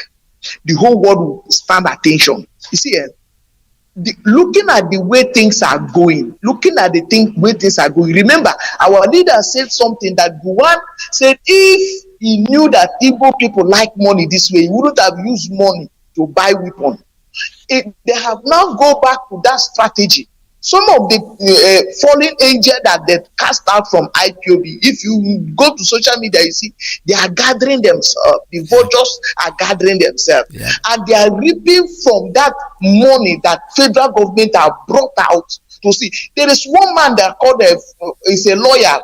The whole world will stand attention. You see, looking at the way things are going, remember, our leader said something that Guan said if he knew that Igbo people like money this way, he wouldn't have used money to buy weapons. They have now go back to that strategy. Some of the fallen angels that they cast out from IPOB, if you go to social media, you see they are gathering themselves. The vultures are gathering themselves, and they are reaping from that money that federal government have brought out. To see, there is one man that called is a lawyer,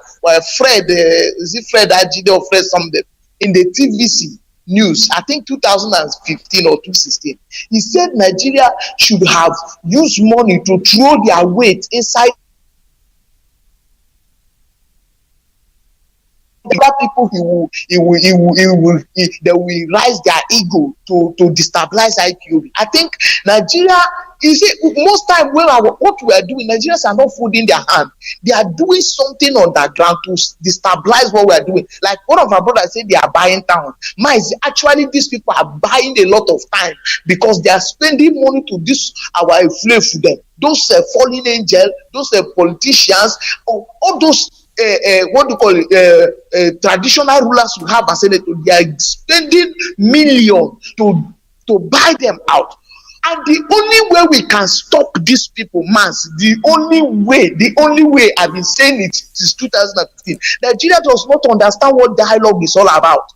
Fred. Is it Fred Ajide or Fred something in the TVC news? I think 2015 or 2016. He said Nigeria should have used money to throw their weight inside other people. They will rise their ego to destabilize IPOB. I think Nigeria, you see, most time when what we are doing, Nigerians are not folding their hand. They are doing something on the ground to destabilize what we are doing. Like one of our brothers said, they are buying town. Mazi, actually, these people are buying a lot of time because they are spending money to this our inflation for them. Those fallen angels, those politicians, all those what do you call it? Traditional rulers who have a senator, they are spending millions to buy them out. And the only way we can stop these people, the only way I've been saying it since 2015, Nigeria does not understand what dialogue is all about.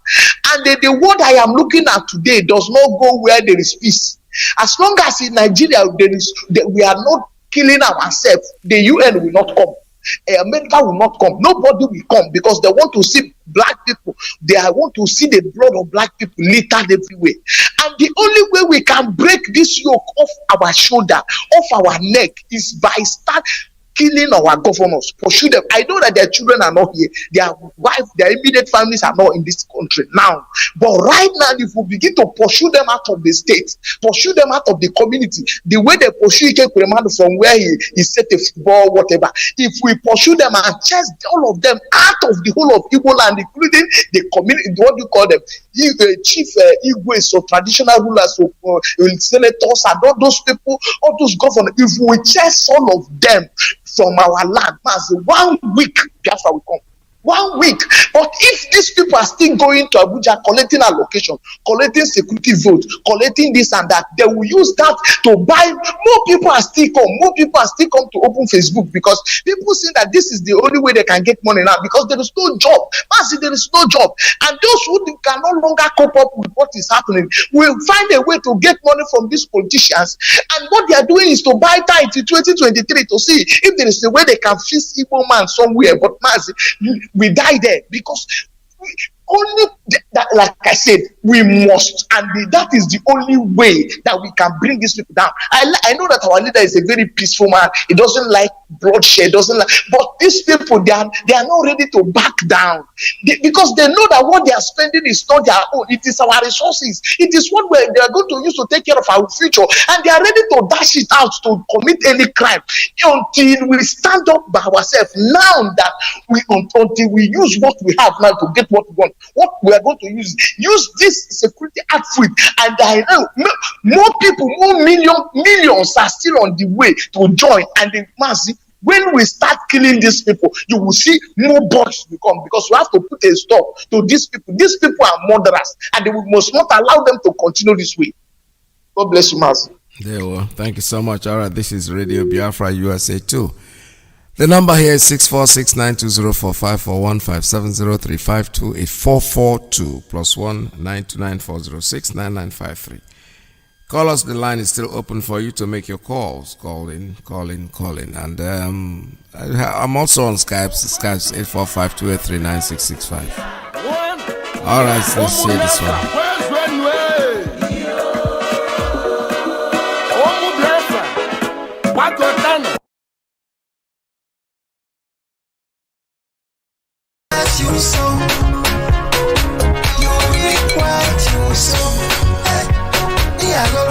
And the word I am looking at today does not go where there is peace. As long as in Nigeria we are not killing ourselves, the UN will not come. America will not come. Nobody will come because they want to see black people. They want to see the blood of black people littered everywhere. And the only way we can break this yoke off our shoulder, off our neck, is by start killing our governors, pursue them. I know that their children are not here, their wives, their immediate families are not in this country now. But right now, if we begin to pursue them out of the state, pursue them out of the community, the way they pursue Iyke from where he set a football, whatever, if we pursue them and chase all of them out of the whole of Igbo land, including the community, what do you call them? Chief Igwe, so traditional rulers, so senators, and all those people, all those governors, if we chase all of them from our land, as 1 week, Biafra will come. 1 week. But if these people are still going to Abuja, collecting allocation, collecting security votes, collecting this and that, they will use that to buy. More people are still come. More people are still come to open Facebook because people see that this is the only way they can get money now because there is no job. Mazi, there is no job. And those who can no longer cope up with what is happening will find a way to get money from these politicians. And what they are doing is to buy time to 2023 to see if there is a way they can fix Igbo man somewhere. But Mazi, we die there because only that, like I said, we must, and that is the only way that we can bring these people down. I know that our leader is a very peaceful man. He doesn't like bloodshed, but these people, they are not ready to back down because they know that what they are spending is not their own. It is our resources. It is what they are going to use to take care of our future, and they are ready to dash it out to commit any crime until we stand up by ourselves. Now that until we use what we have now to get what we want. What we are going to use this security outfit, and I know more people, millions are still on the way to join. And the Mazi, when we start killing these people, you will see more boys will come because we have to put a stop to these people. These people are murderers, and we must not allow them to continue this way. God bless you, Mazi. There we go. Thank you so much. All right, this is Radio Biafra USA 2. The number here is 646-920-4541-570-352-8442 +1 929-406-9953. Call us. The line is still open for you to make your calls. Call in. And I'm also on Skype. Skype's 845-283-9665. All right, so let's see this one. You so, you require you so. Yeah, go,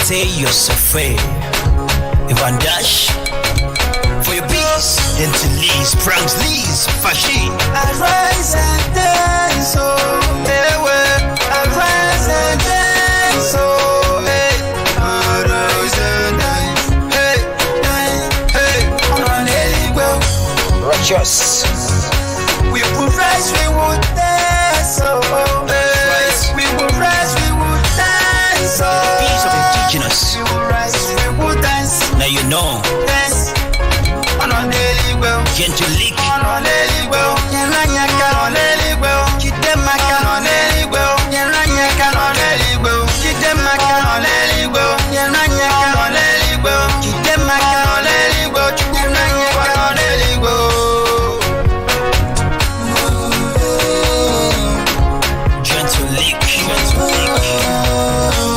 say you're so fair. Ivan Dash, for your peace, into Lee's, Pranks Lee's, Fashi. I rise and dance, oh, hey, well, I rise and dance, oh, hey, I rise and dance, hey, hey, on a well, righteous. We will rise, we will dance, oh, hey, we will rise, we will dance, oh, peace of indigenous. We will rise, we will dance. Now you know. Dance. On a daily well. Gentle leak. On a daily well. Yananyaka on a daily well. Kitemaka on a daily well. Yananyaka on a daily well. Kitemaka on a daily well. Yananyaka on a daily well. Kitemaka on a daily well. Yananyaka on a daily well. Gentle leak. Gentle leak.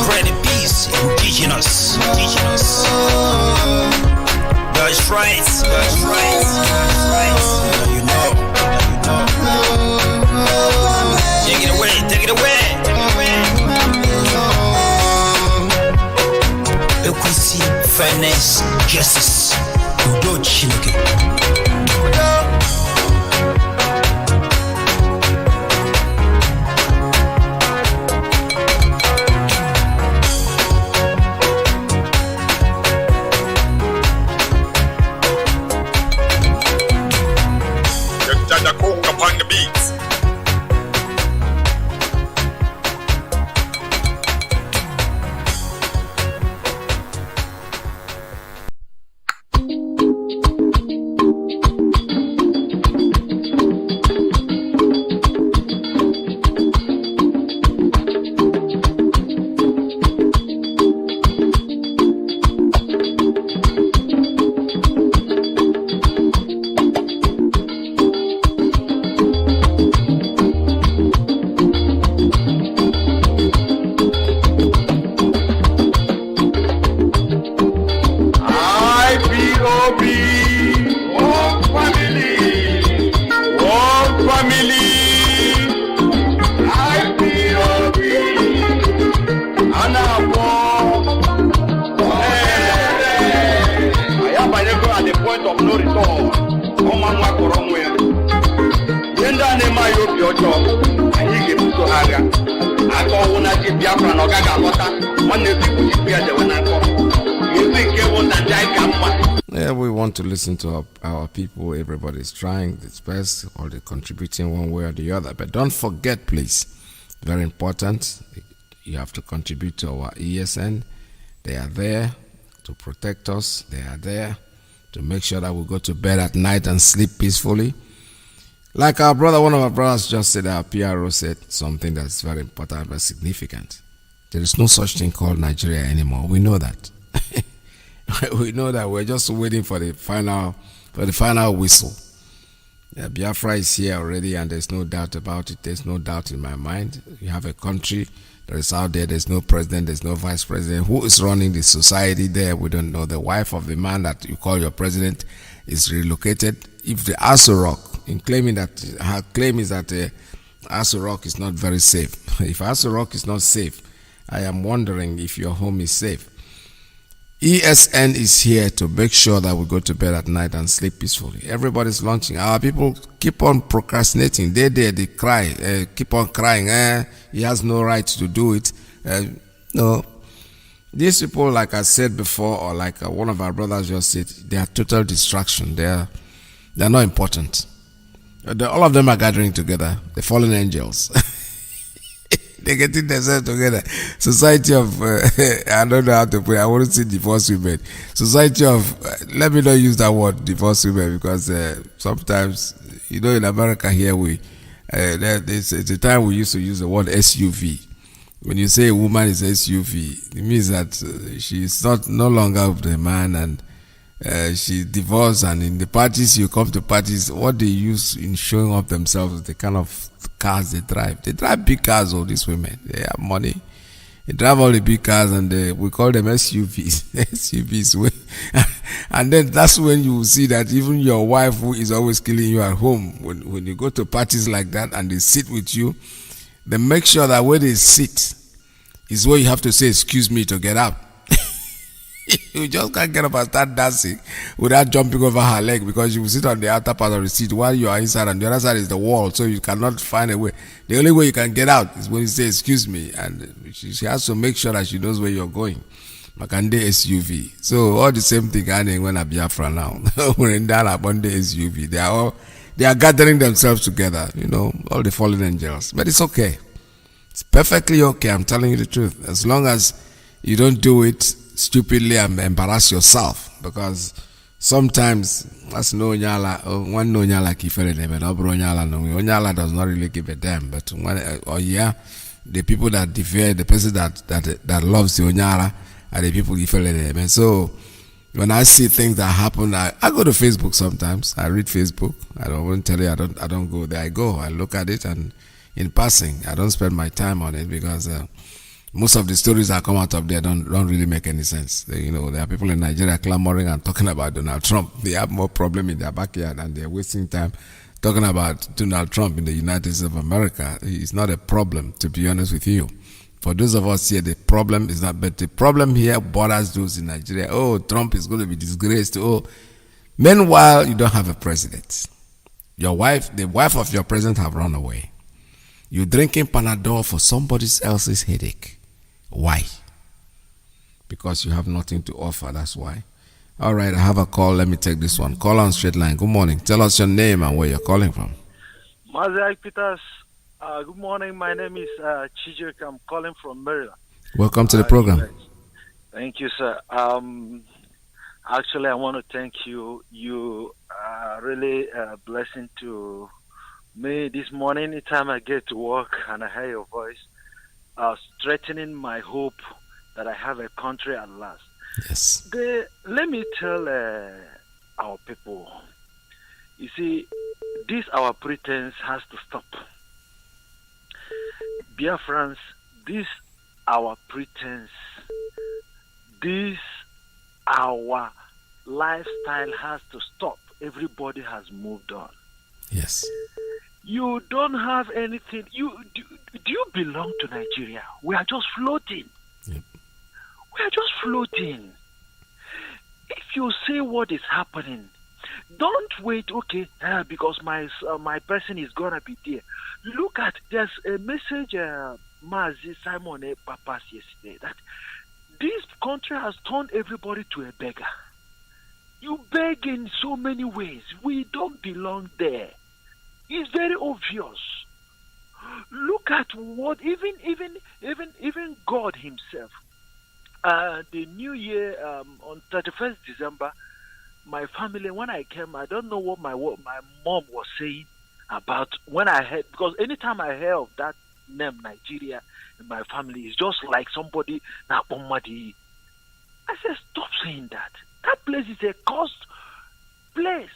Bread and peace. Indigenous. Indigenous. That's right. That's right. That's right. Now you know. Now you know. Take it away. Take it away. Take it away. Equity, fairness, justice. Udo Chineke. Upon the beats. Yeah, we want to listen to our people. Everybody's trying its best, or they're contributing one way or the other. But don't forget, please, very important, you have to contribute to our ESN. They are there to protect us. They are there to make sure that we go to bed at night and sleep peacefully. Like our brother, one of our brothers just said, our PRO said something that's very important and significant. There is no such thing called Nigeria anymore. We know that. We know that. We're just waiting for the final whistle. Yeah, Biafra is here already, and there's no doubt about it. There's no doubt in my mind. You have a country that is out there. There's no president. There's no vice president. Who is running the society there? We don't know. The wife of the man that you call your president is relocated. If the Aso Rock, in claiming that her claim is that Aso Rock is not very safe. If Aso Rock is not safe, I am wondering if your home is safe. ESN is here to make sure that we go to bed at night and sleep peacefully. Everybody's launching. Our people keep on procrastinating. They cry, keep on crying. He has no right to do it. No. These people, like I said before, or like one of our brothers just said, they are total distraction. They're not important. All of them are gathering together. The fallen angels. They're getting themselves together. Society of, I don't know how to put it. I want to say divorced women. Society of, let me not use that word, divorced women, because sometimes, in America here, there's a time we used to use the word SUV. When you say a woman is SUV, it means that she's no longer with the man, and she divorced, and in the parties, you come to parties, what they use in showing off themselves, the kind of cars they drive. They drive big cars, all these women. They have money. They drive all the big cars, and we call them SUVs. SUVs. And then that's when you see that even your wife, who is always killing you at home, when you go to parties like that and they sit with you, they make sure that where they sit is where you have to say, excuse me, to get out. You just can't get up and start dancing without jumping over her leg because you will sit on the outer part of the seat while you are inside and the other side is the wall, so you cannot find a way. The only way you can get out is when you say, excuse me, and she has to make sure that she knows where you're going. Makande SUV. So all the same thing happening when a Biafra now. We're in that Abonde SUV. They are gathering themselves together, all the fallen angels. But it's okay. It's perfectly okay. I'm telling you the truth. As long as you don't do it stupidly and embarrass yourself, because sometimes that's no nyala. One no nyala kifere nebe. Onyala does not really give a damn. But the people that defend the person that loves the onyala are the people kifere nebe. So when I see things that happen, I go to Facebook sometimes. I read Facebook. I won't tell you I don't go there. I look at it, and in passing, I don't spend my time on it because most of the stories that come out of there don't really make any sense. There are people in Nigeria clamoring and talking about Donald Trump. They have more problem in their backyard and they're wasting time talking about Donald Trump in the United States of America. It's not a problem, to be honest with you. For those of us here, the problem is not, but the problem here bothers those in Nigeria. Oh, Trump is going to be disgraced. Oh, meanwhile, you don't have a president. The wife of your president have run away. You're drinking Panadol for somebody else's headache. Why? Because you have nothing to offer, that's why. All right, I have a call. Let me take this one. Call on straight line. Good morning. Tell us your name and where you're calling from. Mazi Peters. Good morning. My name is Chijik. I'm calling from Maryland. Welcome to the program. Thank you, sir. Actually, I want to thank you. You are really a blessing to me this morning. Anytime I get to work and I hear your voice, strengthening my hope that I have a country at last. Yes. Let me tell our people, you see, this our pretense has to stop. Biafrans, this our pretense, this our lifestyle has to stop. Everybody has moved on. Yes. You don't have anything. Do you belong to Nigeria? We are just floating. Yep. We are just floating. If you say what is happening, don't wait. Okay, because my person is gonna be there. Look at, there's a message Mazi Simon Papas yesterday that this country has turned everybody to a beggar. You beg in so many ways. We don't belong there. It's very obvious. Look at what even God Himself. The New Year on 31st December, my family, when I came, I don't know what my mom was saying about when I heard, because anytime I hear of that name Nigeria in my family, it's just like somebody na Omadi. I said, stop saying that. That place is a cursed place.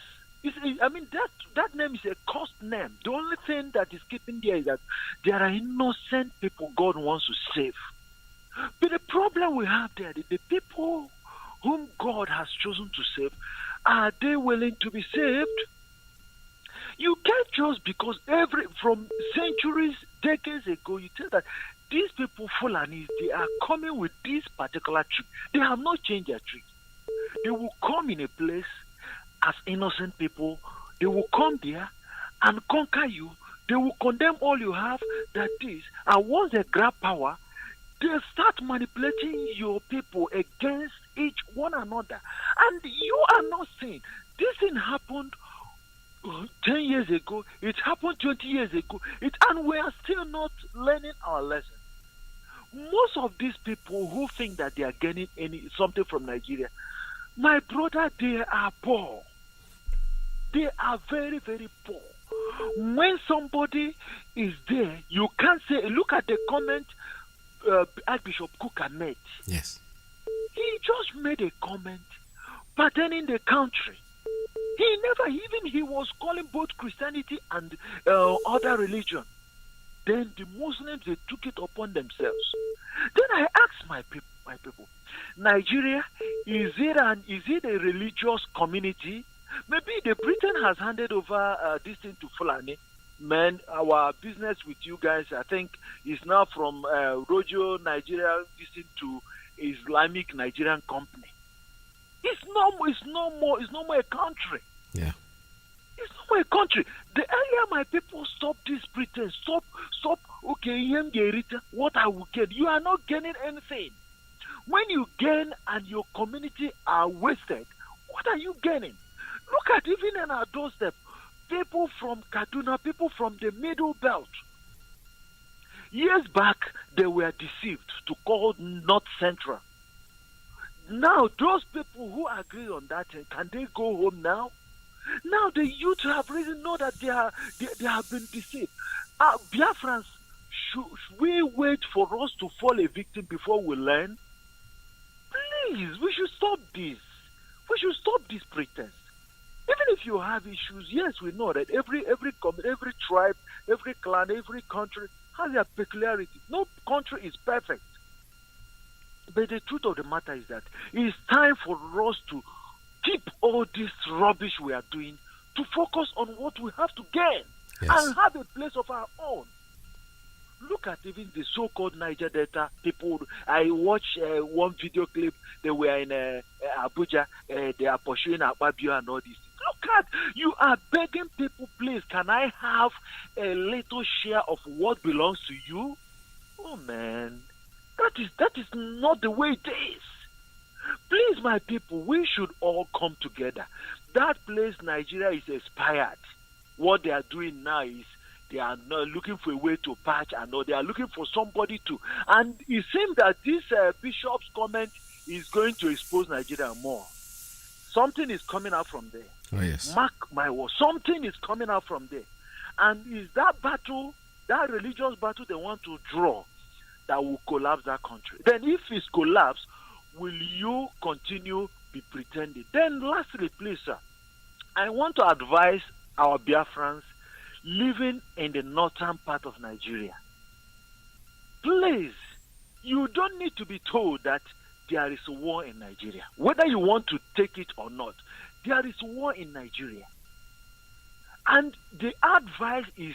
That name is a cursed name. The only thing that is keeping there is that there are innocent people God wants to save. But the problem we have there, the people whom God has chosen to save, are they willing to be saved? You can't just because from centuries, decades ago, you tell that these people, Fulanis, they are coming with this particular trick. They have not changed their trick. They will come in a place as innocent people. They will come there and conquer you. They will condemn all you have, that is. And once they grab power, they start manipulating your people against each one another. And you are not saying this thing happened 10 years ago, it happened 20 years ago, and we are still not learning our lesson. Most of these people who think that they are getting something from Nigeria, my brother, they are poor. They are very, very poor. When somebody is there, you can't say, look at the comment Archbishop Kuka made. Yes. He just made a comment pertaining the country. He was calling both Christianity and other religion. Then the Muslims, they took it upon themselves. Then I asked my people, Nigeria, is it a religious community? Maybe the Britain has handed over this thing to Fulani. Man, our business with you guys, I think, is now from Rojo Nigeria this thing to Islamic Nigerian company. It's no more a country. Yeah. It's not my country. The earlier my people stop this pretense, stop, okay, what I will get. You are not gaining anything. When you gain and your community are wasted, what are you gaining? Look at even in our doorstep, people from Kaduna, people from the middle belt. Years back, they were deceived to call North Central. Now, those people who agree on that, can they go home now? Now the youth have really know that they have been deceived. Biafrans, should we wait for us to fall a victim before we learn? Please, we should stop this. We should stop this pretense. Even if you have issues, yes, we know that every tribe, every clan, every country has their peculiarity. No country is perfect. But the truth of the matter is that it's time for us to keep all this rubbish we are doing to focus on what we have to gain and have a place of our own. Look at even the so-called Niger Delta people. I watched one video clip. They were in Abuja. They are pursuing Akpabio and all this. Look at, you are begging people, please, can I have a little share of what belongs to you? Oh man, that is not the way it is. Please, my people, we should all come together. That place, Nigeria, is expired. What they are doing now is they are not looking for a way to patch, and they are looking for somebody to. And it seems that this bishop's comment is going to expose Nigeria more. Something is coming out from there. Oh, yes. Mark my word. Something is coming out from there. And is that battle, that religious battle they want to draw, that will collapse that country? Then if it's collapsed, will you continue be pretending? Then lastly, please, sir, I want to advise our Biafrans living in the northern part of Nigeria. Please, you don't need to be told that there is a war in Nigeria. Whether you want to take it or not, there is war in Nigeria. And the advice is,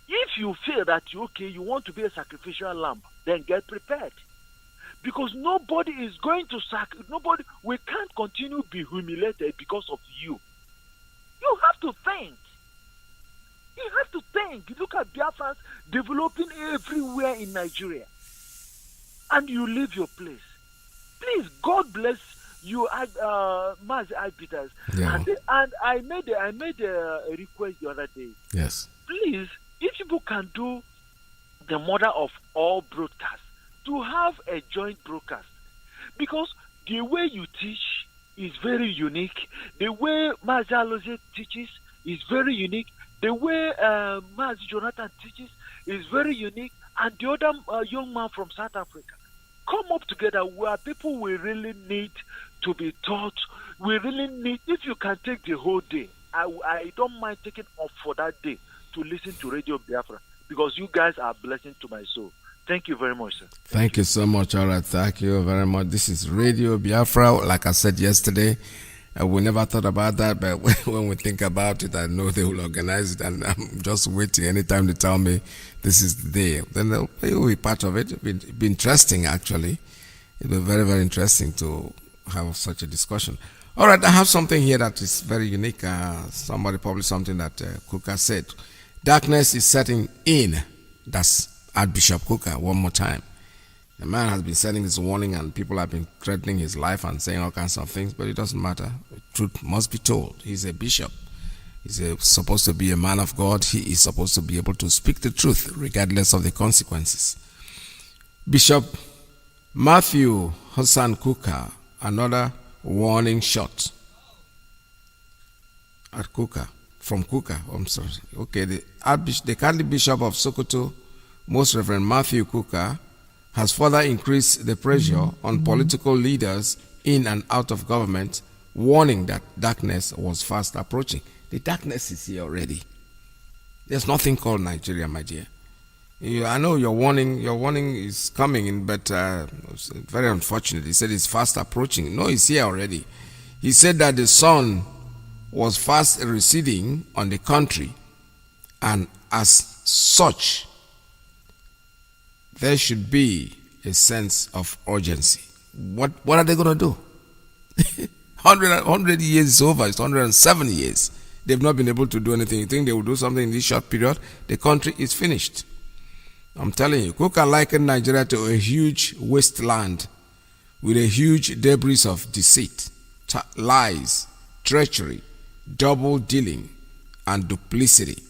if you feel that you want to be a sacrificial lamb, then get prepared. Because nobody is going to we can't continue to be humiliated because of you. You have to think. You have to think. Look at Biafrans developing everywhere in Nigeria. And you leave your place. Please, God bless you, Mazi Peters. Yeah. And I made a request the other day. Yes. Please, if people can do the mother of all broadcasts, to have a joint broadcast, because the way you teach is very unique. The way Mazi Alozie teaches is very unique. The way Mazi Jonathan teaches is very unique. And the other young man from South Africa, come up together where people will really need to be taught. We really need, if you can take the whole day, I don't mind taking off for that day to listen to Radio Biafra, because you guys are a blessing to my soul. Thank you very much, sir. Thank you so much. All right. Thank you very much. This is Radio Biafra. Like I said yesterday, we never thought about that, but when we think about it, I know they will organize it, and I'm just waiting anytime they tell me this is the day. Then they will be part of it. It'll be interesting, actually. It'll be very, very interesting to have such a discussion. All right. I have something here that is very unique. Somebody published something that Kuka said. Darkness is setting in. That's Archbishop Kuka one more time. The man has been sending this warning, and people have been threatening his life and saying all kinds of things, but it doesn't matter. The truth must be told. He's a bishop. He's supposed to be a man of God. He is supposed to be able to speak the truth regardless of the consequences. Bishop Matthew Hassan Kuka, another warning shot at Kuka, from Kuka. I'm sorry. Okay, the Catholic Bishop of Sokoto, Most Reverend Matthew Kuka, has further increased the pressure on political leaders in and out of government, warning that darkness was fast approaching. The darkness is here already. There's nothing called Nigeria, my dear. I know your warning is coming in, but it's very unfortunate. He said it's fast approaching. No, it's here already. He said that the sun was fast receding on the country, and as such, there should be a sense of urgency. What are they going to do? 100 years is over. It's 107 years. They've not been able to do anything. You think they will do something in this short period? The country is finished. I'm telling you, who can liken Nigeria to a huge wasteland with a huge debris of deceit, lies, treachery, double dealing, and duplicity?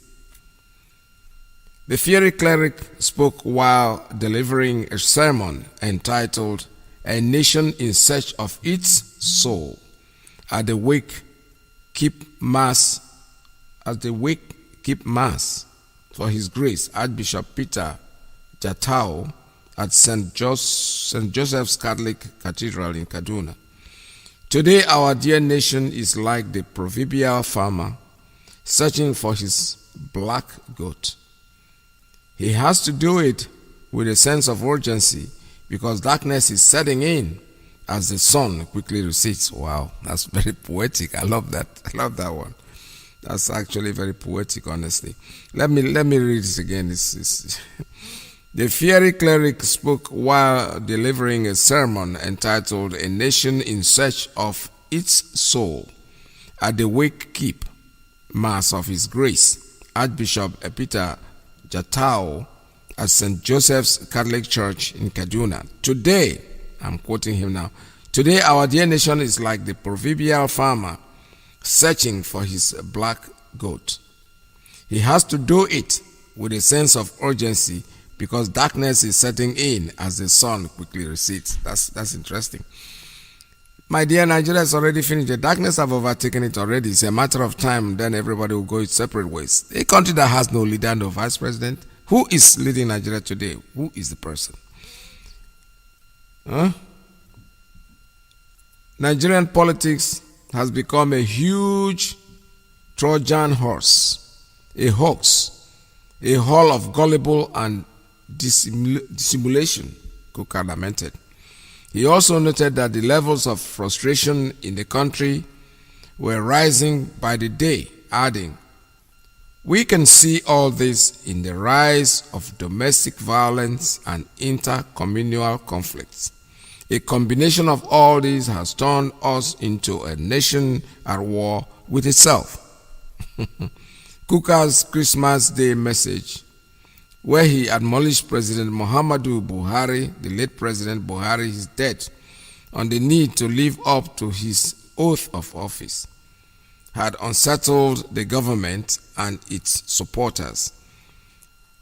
The fiery cleric spoke while delivering a sermon entitled "A Nation in Search of Its Soul." At the wake, keep mass. At the wake, keep mass for His Grace, Archbishop Peter Jatao at St. Joseph's Catholic Cathedral in Kaduna. Today, our dear nation is like the proverbial farmer searching for his black goat. He has to do it with a sense of urgency because darkness is setting in as the sun quickly recedes. Wow, that's very poetic. I love that. I love that one. That's actually very poetic, honestly. Let me read this again. The fiery cleric spoke while delivering a sermon entitled "A Nation in Search of Its Soul" at the Wake Keep Mass of His Grace, Archbishop Peter Jatao at St. Joseph's Catholic Church in Kaduna. Today, I'm quoting him now, today our dear nation is like the proverbial farmer searching for his black goat. He has to do it with a sense of urgency because darkness is setting in as the sun quickly recedes. That's interesting. My dear, Nigeria is already finished. The darkness have overtaken it already. It's a matter of time, then everybody will go its separate ways. A country that has no leader, no vice president. Who is leading Nigeria today? Who is the person? Nigerian politics has become a huge Trojan horse, a hoax, a hall of gullible and dissimulation, Kuka lamented. He also noted that the levels of frustration in the country were rising by the day, adding, "We can see all this in the rise of domestic violence and intercommunal conflicts. A combination of all these has turned us into a nation at war with itself." Kuka's Christmas Day message, where he admonished President Muhammadu Buhari, the late President Buhari, is dead, on the need to live up to his oath of office, had unsettled the government and its supporters.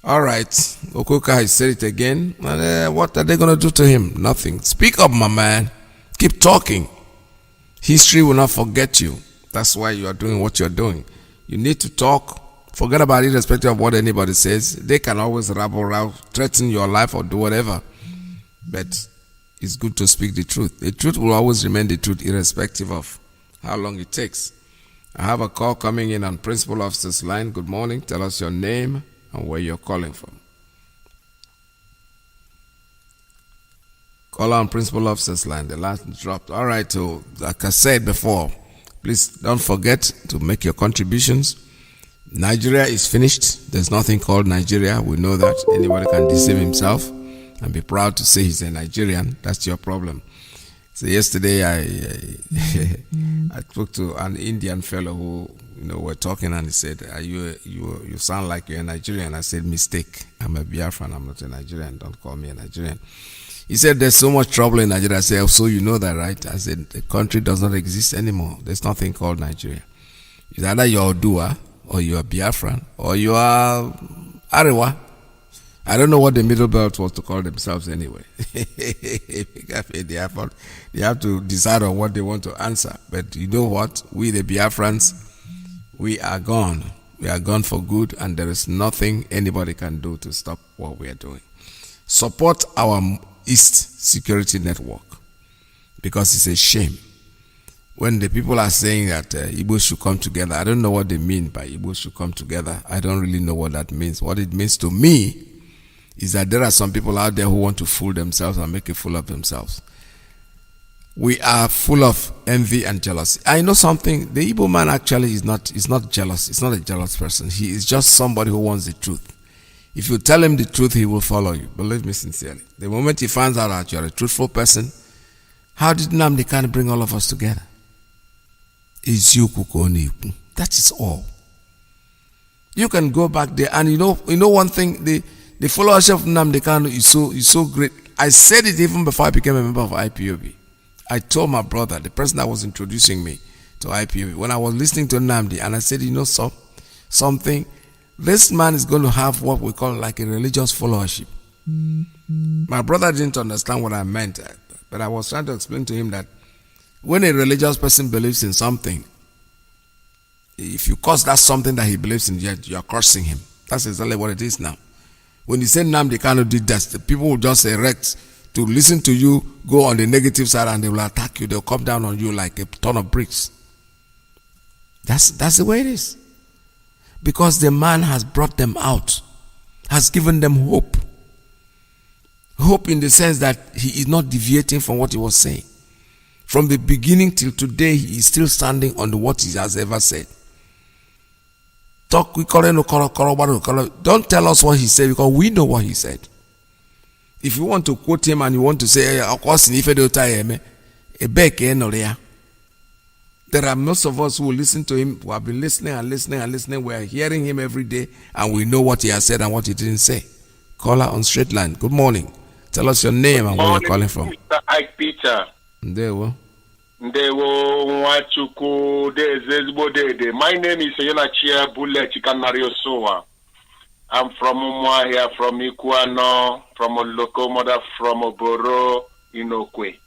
All right, Okuka has said it again. And, what are they going to do to him? Nothing. Speak up, my man. Keep talking. History will not forget you. That's why you are doing what you're doing. You need to talk. Forget about it, irrespective of what anybody says. They can always rabble around, threaten your life or do whatever. But it's good to speak the truth. The truth will always remain the truth, irrespective of how long it takes. I have a call coming in on Principal Officer's line. Good morning. Tell us your name and where you're calling from. Call on Principal Officer's line. The last dropped. All right. So, like I said before, please don't forget to make your contributions. Nigeria is finished. There's nothing called Nigeria. We know that. Anybody can deceive himself and be proud to say he's a Nigerian. That's your problem. So yesterday I spoke to an Indian fellow who, were talking, and he said, you sound like you're a Nigerian. I said, mistake. I'm a Biafran. I'm not a Nigerian. Don't call me a Nigerian. He said, there's so much trouble in Nigeria. I said, oh, so you know that, right? I said, the country does not exist anymore. There's nothing called Nigeria. It's either you're Odua, or you are Biafran, or you are Arewa. I don't know what the middle belt was to call themselves anyway. They have to decide on what they want to answer. But you know what? We, the Biafrans, we are gone. We are gone for good, and there is nothing anybody can do to stop what we are doing. Support our East Security Network, because it's a shame. When the people are saying that Igbos should come together, I don't know what they mean by Igbos should come together. I don't really know what that means. What it means to me is that there are some people out there who want to fool themselves and make a fool of themselves. We are full of envy and jealousy. I know something. The Igbo man actually is not jealous. He's not a jealous person. He is just somebody who wants the truth. If you tell him the truth, he will follow you. Believe me sincerely. The moment he finds out that you're a truthful person, how did Nnamdi Kanu bring all of us together? That is all. You can go back there, and you know one thing, the followership of Nnamdi Kanu is so great. I said it even before I became a member of IPOB. I told my brother, the person that was introducing me to IPOB, when I was listening to Nnamdi, and I said, something, this man is going to have what we call like a religious followership. My brother didn't understand what I meant, but I was trying to explain to him that when a religious person believes in something, if you curse that something that he believes in, you're cursing him. That's exactly what it is now. When you say Nnamdi Kanu did that, the people will just erect to listen to you, go on the negative side, and they will attack you. They'll come down on you like a ton of bricks. That's the way it is. Because the man has brought them out, has given them hope. Hope in the sense that he is not deviating from what he was saying. From the beginning till today, he is still standing on what he has ever said. Don't tell us what he said, because we know what he said. If you want to quote him and you want to say, there are most of us who will listen to him, who have been listening and listening and listening. We are hearing him every day, and we know what he has said and what he didn't say. Caller on straight line. Good morning. Tell us your name and where you're calling from. Mr. Ike Peter. Ndewo. Ndewo Nwachuku Dezezbo Dede. My name is Yonachia Bule Chikanario Soa. I'm from Umuahia, from Ikuano, from Olokomada, from Oboro, Inokwe.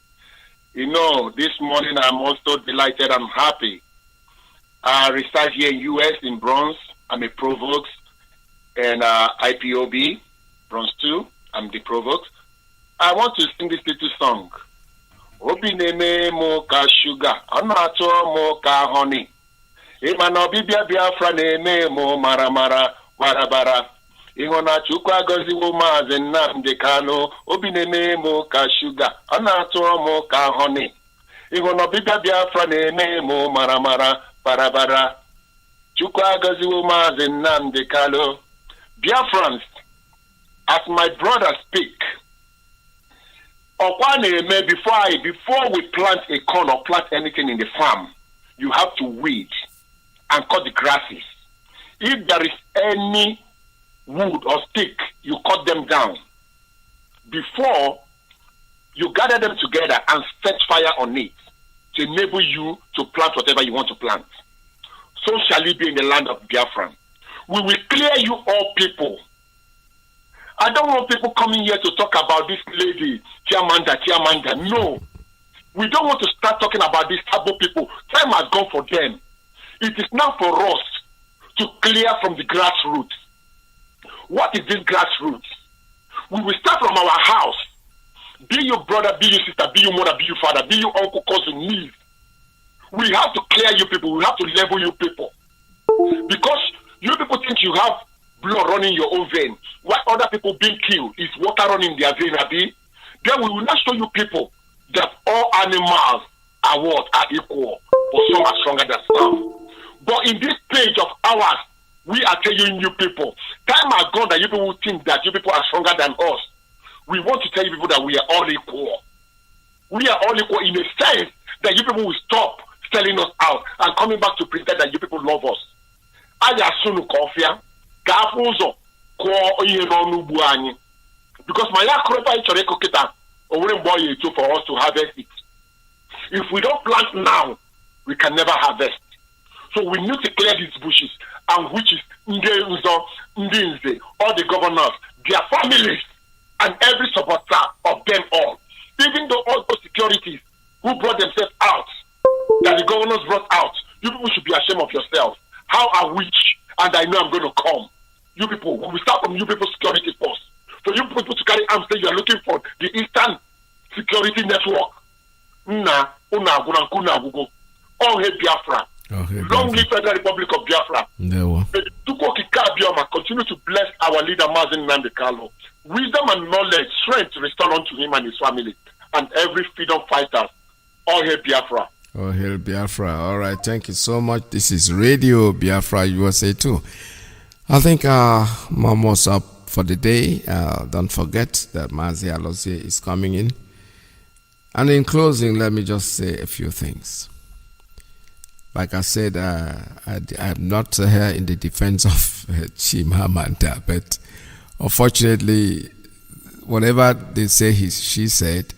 You know, this morning I'm also delighted and happy. I reside here in U.S. in Bronx. I'm a provost and IPOB, Bronx 2. I'm the provost. I want to sing this little song. Obi neme mo ka sugar, anato mo ka honey. Imano bibia Biafra neme mo maramara barabara. Ihona chukwa gozi wo Mazi Nnamdi Kanu. Obi neme mo ka sugar, anato mo ka honey. Ihona bibia Biafra neme mo maramara barabara. Chukwa gozi wo Mazi Nnamdi Kanu. Biafrans, as my brother speak, before we plant a corn or plant anything in the farm, you have to weed and cut the grasses. If there is any wood or stick, you cut them down before you gather them together and set fire on it to enable you to plant whatever you want to plant. So shall it be in the land of Biafran. We will clear you all people. I don't want people coming here to talk about this lady, Chiamanda. No. We don't want to start talking about these Sabo people. Time has gone for them. It is now for us to clear from the grassroots. What is this grassroots? We will start from our house. Be your brother, be your sister, be your mother, be your father, be your uncle, cousin, niece. We have to clear you people. We have to level you people. Because you people think you have blood running your own vein, while other people being killed is water running their vein, Abi. Then we will not show you people that all animals are equal, but some are stronger than some. But in this page of ours, we are telling you people, time has gone that you people think that you people are stronger than us. We want to tell you people that we are all equal. We are all equal in a sense that you people will stop selling us out and coming back to pretend that you people love us. Ayasunu kofia. Because my for us to harvest it. If we don't plant now, we can never harvest. So we need to clear these bushes, and which is all the governors, their families, and every supporter of them all. Even though all those securities who brought themselves out, that the governors brought out, you people should be ashamed of yourselves. How I wish, and I know I'm going to come. You people, we start from you people security force. For you people to carry arms, say you are looking for the Eastern Security Network. All hail Biafra. Long live Federal Republic of Biafra. Continue to bless our leader Mazi Nnamdi Kanu. Wisdom and knowledge, strength restored unto him and his family, and every freedom fighter. All hail Biafra. All hail Biafra. All right, thank you so much. This is Radio Biafra USA 2. I think Mom was up for the day. Don't forget that Mazi Alozie is coming in. And in closing, let me just say a few things. like I said, I'm not here in the defense of Chimamanda, but unfortunately, whatever they say she said,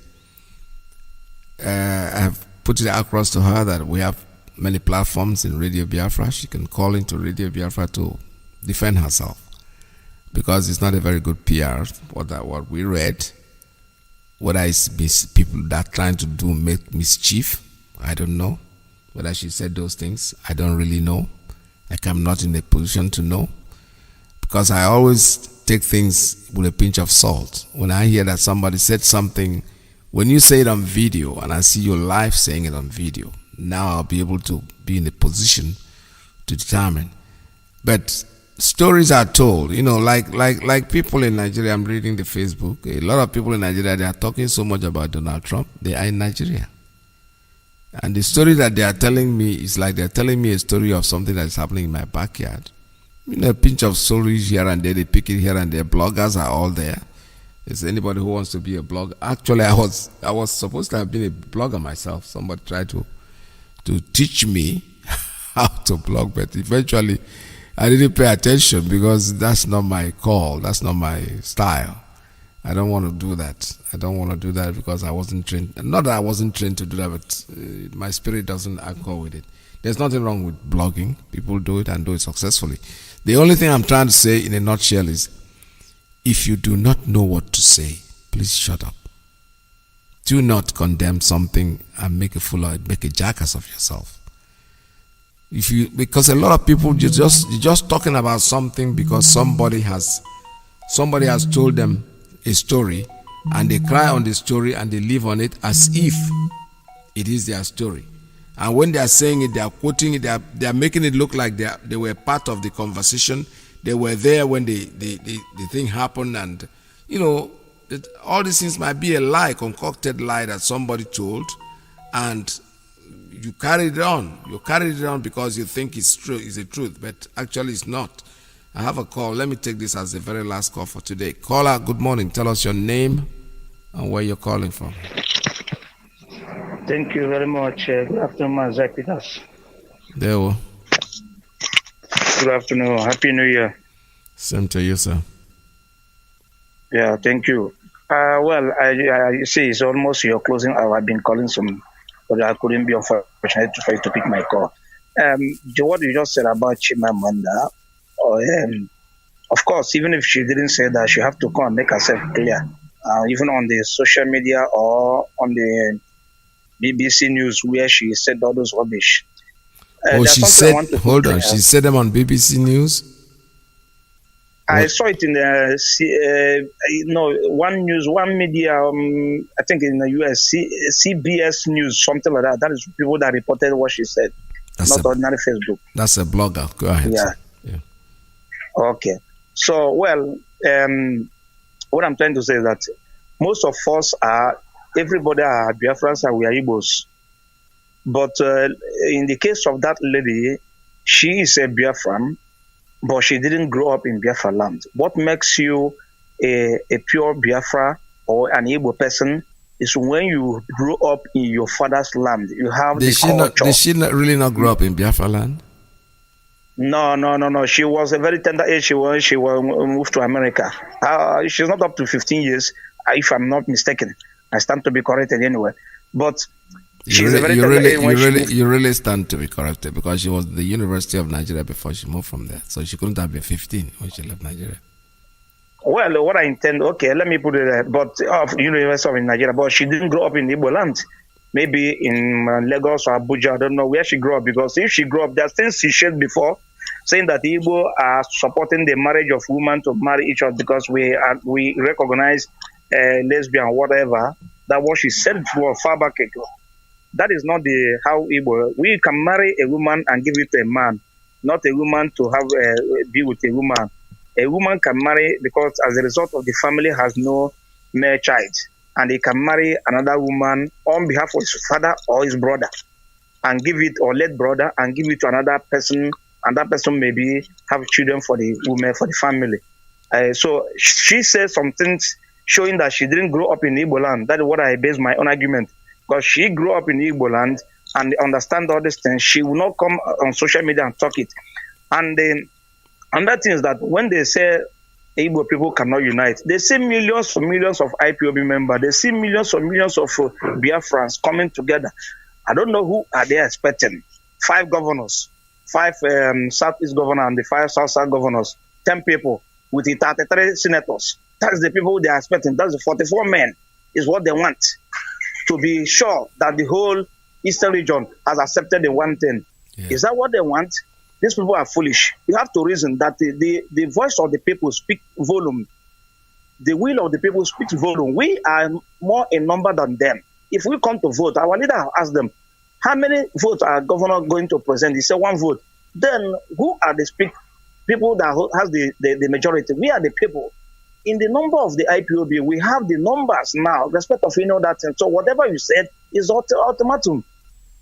I have put it across to her that we have many platforms in Radio Biafra. She can call into Radio Biafra to defend herself, because it's not a very good PR. What we read, whether it's people that trying to make mischief, I don't know. Whether she said those things, I don't really know. Like, I'm not in a position to know, because I always take things with a pinch of salt. When I hear that somebody said something, when you say it on video and I see your live saying it on video, now I'll be able to be in a position to determine. But stories are told, like people in Nigeria. I'm reading the Facebook. A lot of people in Nigeria, they are talking so much about Donald Trump. They are in Nigeria. And the story that they are telling me is like they're telling me a story of something that is happening in my backyard. A pinch of stories here and there, they pick it here and there. Bloggers are all there. Is anybody who wants to be a blogger? Actually, I was supposed to have been a blogger myself. Somebody tried to teach me how to blog, but eventually I didn't pay attention, because that's not my call. That's not my style. I don't want to do that. I don't want to do that because I wasn't trained. Not that I wasn't trained to do that, but my spirit doesn't accord with it. There's nothing wrong with blogging. People do it and do it successfully. The only thing I'm trying to say in a nutshell is, if you do not know what to say, please shut up. Do not condemn something and make a fool or make a jackass of yourself. Because a lot of people, you're just talking about something because somebody has told them a story, and they cry on the story and they live on it as if it is their story. And when they are saying it, they are quoting it, they are making it look like they were part of the conversation. They were there when the thing happened, and all these things might be a lie, concocted lie that somebody told, and you carried it on. You carried it on because you think it's true, it's the truth, but actually it's not. I have a call. Let me take this as the very last call for today. Caller, good morning. Tell us your name and where you're calling from. Thank you very much. Good afternoon, Mazi. There we go. Good afternoon. Happy New Year. Same to you, sir. Yeah, thank you. Well, I see it's almost your closing hour. I've been calling some, but I couldn't be unfortunate for you to pick my call. What you just said about Chimamanda, of course, even if she didn't say that, she have to come and make herself clear, even on the social media or on the BBC News where she said all those rubbish. She said, hold on, she said them on BBC News? I saw it in the, one media, I think in the US, CBS News, something like that. That is people that reported what she said, not ordinary Facebook. That's a blogger. Go ahead. Yeah. Okay. So, well, what I'm trying to say is that most of us everybody are Biafrans and we are Igbos. But in the case of that lady, she is a Biafran, but she didn't grow up in Biafra land. What makes you a pure Biafra or an Igbo person is when you grew up in your father's land. You have the culture. Did she really not grow up in Biafra land? No. She was a very tender age. She moved to America. She's not up to 15 years, if I'm not mistaken. I stand to be corrected anyway. But you really stand to be corrected, because she was at the University of Nigeria before she moved from there. So she couldn't have been 15 when she left Nigeria. Well, what I intend, okay, let me put it there. But University of Nigeria, but she didn't grow up in Igbo land. Maybe in Lagos or Abuja, I don't know where she grew up, because if she grew up, there's things she shared before, saying that the Igbo are supporting the marriage of women to marry each other because we recognize lesbian, whatever. That what she said was far back ago. That is not how Igbo. We can marry a woman and give it to a man, not a woman to have be with a woman. A woman can marry because as a result of the family has no male child, and he can marry another woman on behalf of his father or his brother, and give it, or late brother, and give it to another person, and that person maybe have children for the woman, for the family. So she says some things showing that she didn't grow up in Igbo land. That is what I base my own argument. Because she grew up in Igbo land, and understand all these things, she will not come on social media and talk it. And another thing is that when they say Igbo people cannot unite, they see millions and millions of IPOB members, they see millions and millions of Biafrans coming together. I don't know who are they expecting. 5 governors, 5 Southeast governors and the 5 South governors, 10 people with the 33 senators. That's the people they are expecting. That's the 44 men is what they want, to be sure that the whole Eastern region has accepted the one thing. Yeah. Is that what they want? These people are foolish. You have to reason that the voice of the people speak volume. The will of the people speaks volume. We are more in number than them. If we come to vote, our leader ask them, how many votes are governor going to present? He said 1 vote. Then who are the people that has the majority? We are the people. In the number of the IPOB, we have the numbers now, respect of that. And so whatever you said is ultimatum.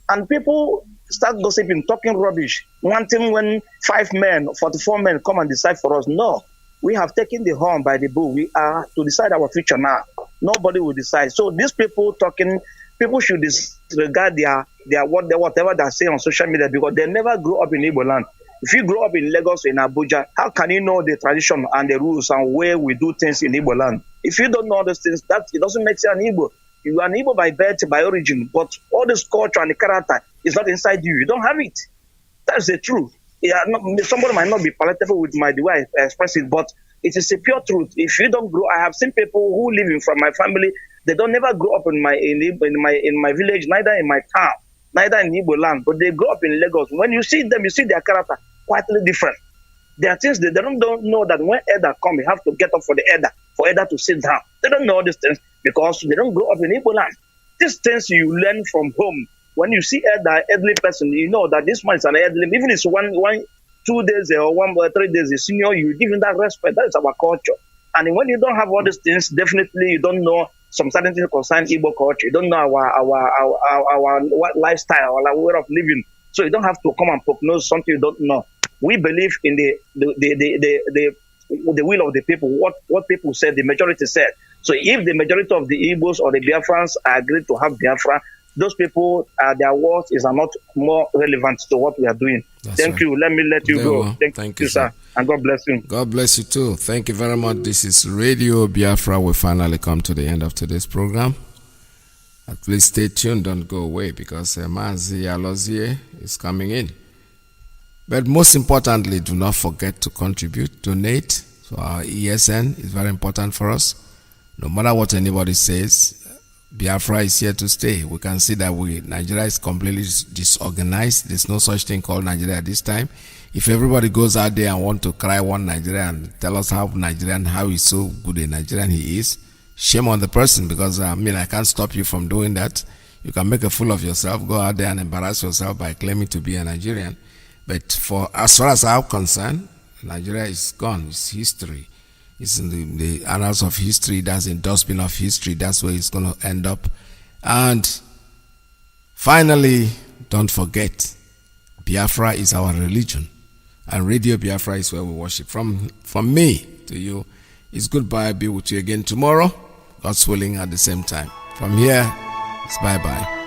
And people start gossiping, talking rubbish, wanting when 5 men, 44 men come and decide for us. No, we have taken the horn by the bull. We are to decide our future now. Nobody will decide. So these people talking, people should disregard their whatever they say on social media, because they never grew up in Igbo land. If you grow up in Lagos or in Abuja, how can you know the tradition and the rules and where we do things in Igbo land? If you don't know those things, that it doesn't make you an Igbo. You are an Igbo by birth, by origin, but all this culture and the character is not inside you. You don't have it. That's the truth. Somebody might not be palatable with the way I express it, but it is a pure truth. If you don't grow, I have seen people who live from my family. They don't never grow up in my village, neither in my town, neither in Igbo land, but they grow up in Lagos. When you see them, you see their character quite different. There are things they don't know, that when elder come, you have to get up for elder to sit down. They don't know these things because they don't grow up in Igbo land. These things you learn from home. When you see elderly person, you know that this man is an elderly. Even if it's 2 days or 3 days, a senior, you give him that respect. That is our culture. And when you don't have all these things, definitely you don't know some certain things concern Igbo culture. You don't know our lifestyle, our way of living. So you don't have to come and prognose something you don't know. We believe in the will of the people, what people said, the majority said. So if the majority of the Igbos or the Biafrans are agreed to have Biafra, those people, their words is not more relevant to what we are doing. Thank you. Let me let you go. Thank you, sir. And God bless you. God bless you too. Thank you very much. This is Radio Biafra. We finally come to the end of today's program. Please stay tuned. Don't go away, because Mazi Alozie is coming in. But most importantly, do not forget to contribute, donate. So our ESN is very important for us. No matter what anybody says, Biafra is here to stay. We can see that Nigeria is completely disorganized. There's no such thing called Nigeria at this time. If everybody goes out there and want to cry one Nigeria and tell us how he's so good a Nigerian he is, shame on the person, because I can't stop you from doing that. You can make a fool of yourself, go out there and embarrass yourself by claiming to be a Nigerian. But as far as I'm concerned, Nigeria is gone. It's history. It's in the annals of history. That's in dustbin of history. That's where it's going to end up. And finally, don't forget, Biafra is our religion. And Radio Biafra is where we worship. From me to you, it's goodbye. I'll be with you again tomorrow, God's willing, at the same time. From here, it's bye-bye.